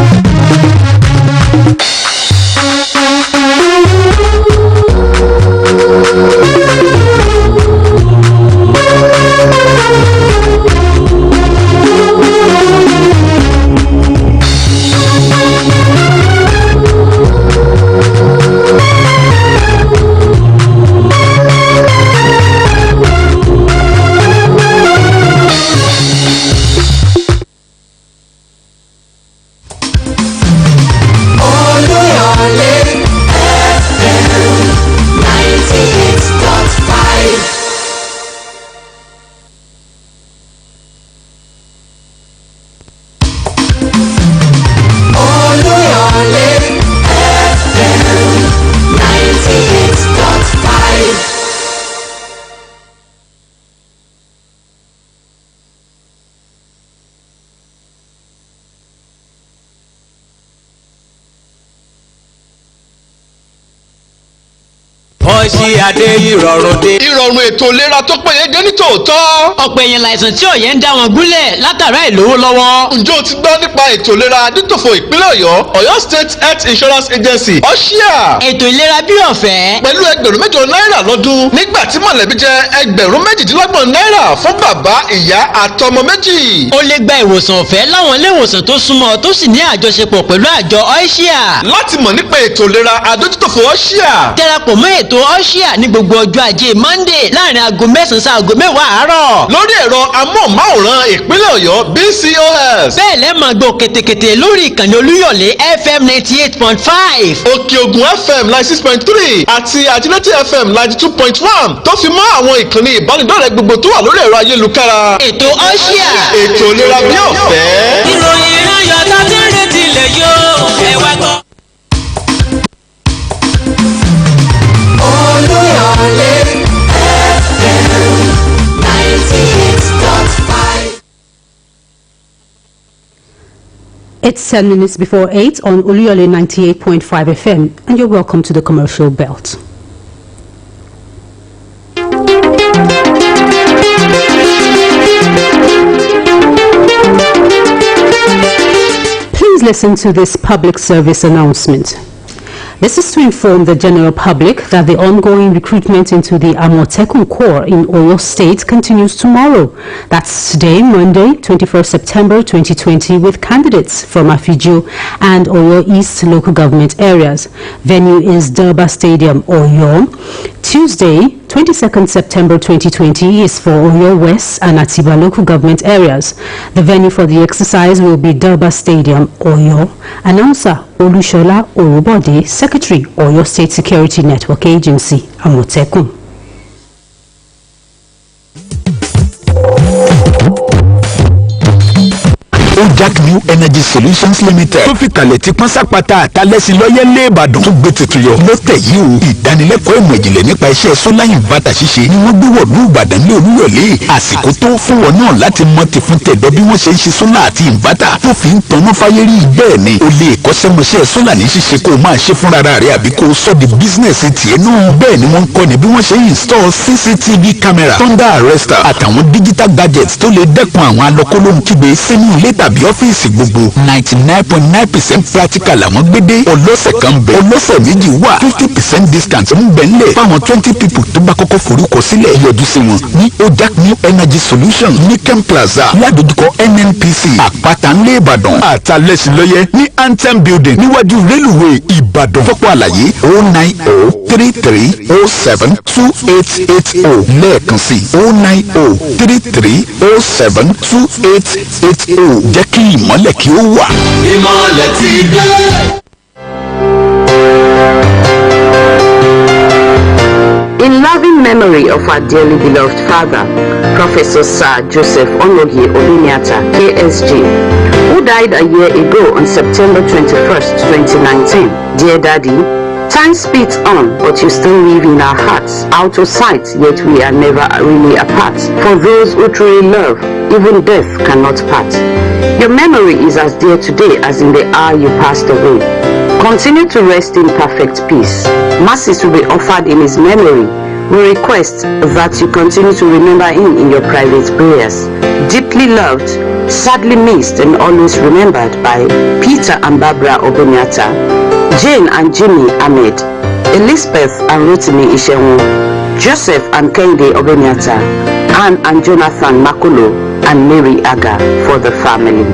ìrọ̀rùn ètò ìlera tó péye dé ní tòótọ́. ọ̀pọ̀ èèyàn láìsàn tí ò yẹn ń dá wọn gúnlẹ̀ látàrá ìlówó lọ́wọ́. ǹjẹ́ o ti gbọ́ nípa ètò ìlera nítòfò ìpínlẹ̀ ọ̀yọ́ ọ̀yọ́ state health insurance agency ọ̀ṣíà. ètò ìlera bí ọ̀fẹ́. pẹ̀lú ẹgbẹ̀rún mẹ́jọ náírà lọ́dún nígbà tí mọ̀lẹ́bí jẹ́ ẹgbẹ̀rún méjìdínlọ́gbọ̀n náírà fún bàbá ìyá àtọmọ méjì. o lè gba ìwòsàn ọ̀fẹ́ láwọn ilé ìwòsàn tó súnmọ́ tó sì ní àjọṣepọ̀ pẹ̀lú àjọ ọ̀ṣíà. láti mọ̀ nípa ètò ìlera adójútòfò ọ̀ṣíà. darapọ̀ mọ́ ètò ọ̀ṣíà ní gbogbo ọjọ́ ajé monday láàrin aago 9 sí aago 10 àárọ̀. lórí ẹ̀rọ amóhùnmáwòrán ìpínlẹ̀ ọ̀yọ́ BCOS. bẹ́ẹ̀ lẹ́ máa gbọ́ kètèkètè lórí ìkànnì olúyọ̀lé FM 98.5. òkè ògùn FM 96.3 àti àtìlẹ́tì FM 92.1 tó fi mọ́ àwọn ìkànnì ìbánidọ́rẹ̀ẹ́ gbogbo tó wà lórí ẹ̀rọ ayélujára. ètò ọ̀ṣíà. ètò ìlera bí ọ̀fẹ́. ìròyìn ayọ̀ tá a ti ń retí lè yóò ẹ wá gbọ́. Oluyole FM 98.5. It's 10 minutes before 8 on Oluyole 98.5 FM, and you're welcome to the commercial belt. Please listen to this public service announcement. This is to inform the general public that the ongoing recruitment into the Amotekun Corps in Oyo State continues tomorrow. That's today, Monday, 21st September 2020, with candidates from Afiju and Oyo East local government areas. Venue is Durba Stadium, Oyo. Tuesday, 22nd September 2020 is for Oyo West and Atiba local government areas. The venue for the exercise will be Durba Stadium, Oyo. Announcer Oluyole Orobode, Secretary, Oyo State Security Network Agency, Amotekun. Jack New Energy Solutions Limited tó fi kalẹ̀ tí pọ́nsápàtà àtàlẹ́sìn lọ́yẹ́ lé Ìbàdàn tó gbé tuntun yọ lọ́tẹ̀ yìí o. ìdánilẹ́kọ̀ọ́ ìmọ̀ ìjìnlẹ̀ nípa iṣẹ́ solar inverter ṣíṣe ni wọ́n gbé wọ̀lú Ìbàdàn ní Olúyọ̀lé. àsìkò tó fún wọn náà láti mọ̀ ti fún tẹ̀dọ̀ bí wọ́n ṣe ń ṣe solar àti inverter tó fi ń tanná fáyé rí. bẹ́ẹ̀ ni o lè kọ́ṣẹ́mọṣẹ́ solar ní ṣíṣe kó o máa ṣe fúnra rẹ̀ àbí kó o sọ di business tiẹ̀ náà. bẹ́ẹ̀ ni wọ́n ń kọ́ ni bí wọ́n ṣe install CCTV camera, thunder arrester àtàwọn digital gadgets tó lè dẹ́kun àwọn alọ́kólóhùn kígbe sínú ilé tàbí ọ́fíìsì gbogbo. 99.9% practical làwọn gbédé. ọlọ́sẹ̀ kan bẹ̀ ọlọ́sẹ̀ méjì wà 50% discount ń bẹ̀ ńlẹ̀ fáwọn 20 people tó bá kọ́kọ́ forúkọ sílẹ̀. yọjú sí wọn ní Ojak New Energy Solutions ní Kem Plaza ládojúkọ NNPC àpáta ńlẹ̀ Ìbàdàn àtàlẹ́sìlọ́yẹ ní Anthem Building níwájú rélùwé Ìbàdàn. fọ́pọ̀ àlàyé 09033072880 lẹ́ẹ̀kan sí 09033072880 jẹ́ kí ìmọ́lẹ̀ kí ó wà. ìmọ́lẹ̀ ti dé. In loving memory of our dearly beloved father, Professor Sir Joseph Onogie Oluniata, KSG, who died a year ago on September 21st, 2019. Dear Daddy, time speeds on, but you still live in our hearts. Out of sight, yet we are never really apart. For those who truly love, even death cannot part. Your memory is as dear today as in the hour you passed away. Continue to rest in perfect peace. Masses will be offered in his memory We request that you continue to remember him in your private prayers. Deeply loved, sadly missed, and always remembered by Peter and Barbara Oboniata, Jane and Jimmy Ahmed, Elizabeth and Rotimi Ishenwu, Joseph and Kende Oboniata, Anne and Jonathan Makolo, and Mary Aga for the family.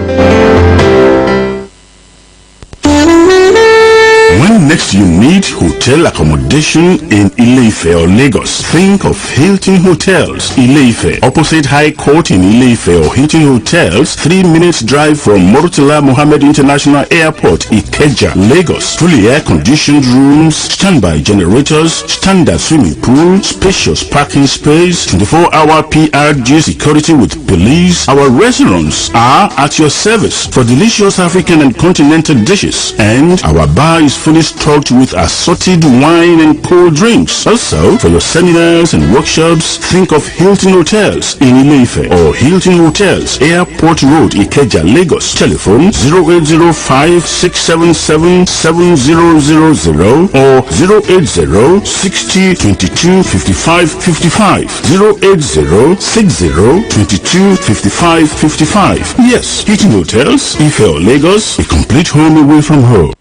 When next you need hotel accommodation in Ile-Ife or Lagos, think of Hilton Hotels, Ile-Ife, opposite High Court in Ile-Ife, or Hilton Hotels, 3 minutes drive from Murtala Mohammed International Airport, Ikeja, Lagos. Fully air-conditioned rooms, standby generators, standard swimming pool, spacious parking space, 24-hour PRG security with police. Our restaurants are at your service for delicious African and continental dishes, and our bar is fully stocked with assorted wine and cold drinks. Also, for your seminars and workshops, think of Hilton Hotels in Ile-Ife or Hilton Hotels, Airport Road, Ikeja, Lagos. Telephone 0805-677-7000 or 080-60-22-55-55. 080-60-22-55-55. Yes, Hilton Hotels, Ife or Lagos, a complete home away from home.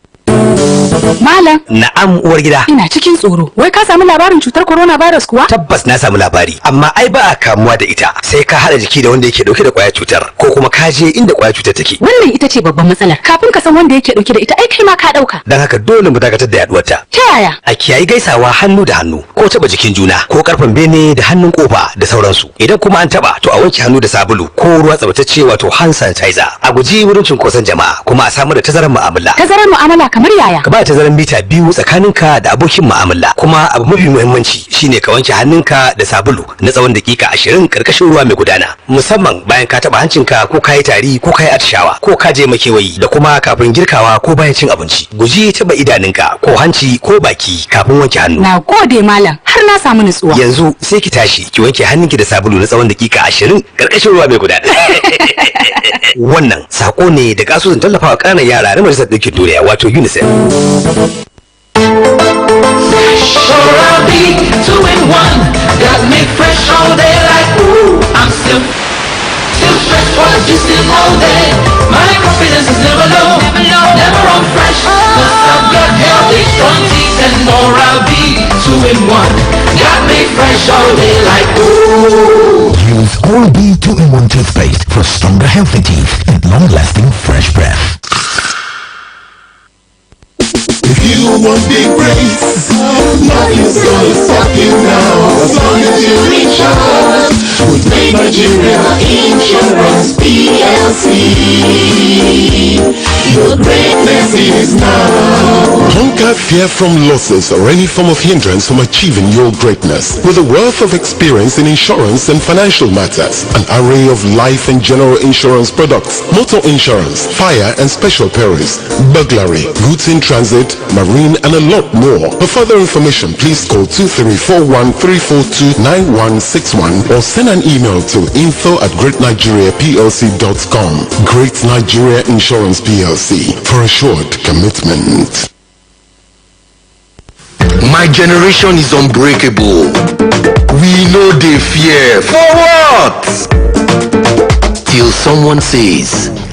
Malam. Na'am uwar gida. Ina cikin tsoro. Wai ka samu labarin cutar coronavirus kuwa? Tabbas na samu labari, amma ai ba a kamuwa da ita. Sai ka hada jiki da wanda yake dauke da kwayar cutar, ko kuma ka je inda kwayar cutar take. Wannan ita ce babban matsala. Kafin ka san wanda yake dauke da ita, ai kai ma ka dauka. Dan haka dole mu dakatar da yaduwar ta. Ta yaya? A kiyayi gaisawa hannu da hannu, ko taba jikin juna, ko karfan bene da hannun kofa da sauransu. Idan kuma an taba, to a wanke hannu da sabulu ko ruwa tsaftatacce wato hand sanitizer. A guji wurin cunkoson jama'a, kuma a samu da tazarar mu'amala. Tazarar mu'amala kamar yaya? Ka ba tazarar mita 2 tsakaninka da abokin mu'amala. Kuma abu mafi muhimmanci shine ka wanke hannunka da sabulu na tsawon dakika 20 karkashin ruwa mai gudana, musamman bayan ka taba hancinka ko kai tari ko kai atishawa ko ka je makewayi, da kuma kafin girkawa ko bayan cin abinci. Guji taba idanunka ko hanci ko baki kafin wanke hannu. Na gode malam, har na samu nutsuwa. Yanzu sai ki tashi ki wanke hannunki da sabulu na tsawon dakika 20 karkashin ruwa mai gudana. Wannan sako ne daga asusun tallafawa ƙananan yara na Majalisar Ɗinkin Duniya wato UNICEF. Oral-B 2-in-1 got me fresh all day like ooh, I'm still fresh for existing all day. My confidence is never low, never on fresh. Cause I've got healthy, strong teeth and Oral-B 2-in-1 got me fresh all day like ooh. Use Oral-B 2-in-1 toothpaste for stronger, healthy teeth and long-lasting fresh breath. If you want big breaks, nothing's gonna stop you now. As long as you reach out with Great Nigeria Insurance PLC, your greatness is now. Conquer fear from losses or any form of hindrance from achieving your greatness. With a wealth of experience in insurance and financial matters, an array of life and general insurance products, motor insurance, fire and special perils, burglary, goods in transit, marine, and a lot more. For further information, please call 2341-342-9161 or send an email to info@greatnigeriaplc.com. Great Nigeria Insurance PLC, for assured commitment. My generation is unbreakable. We know they fear. For what? Till someone says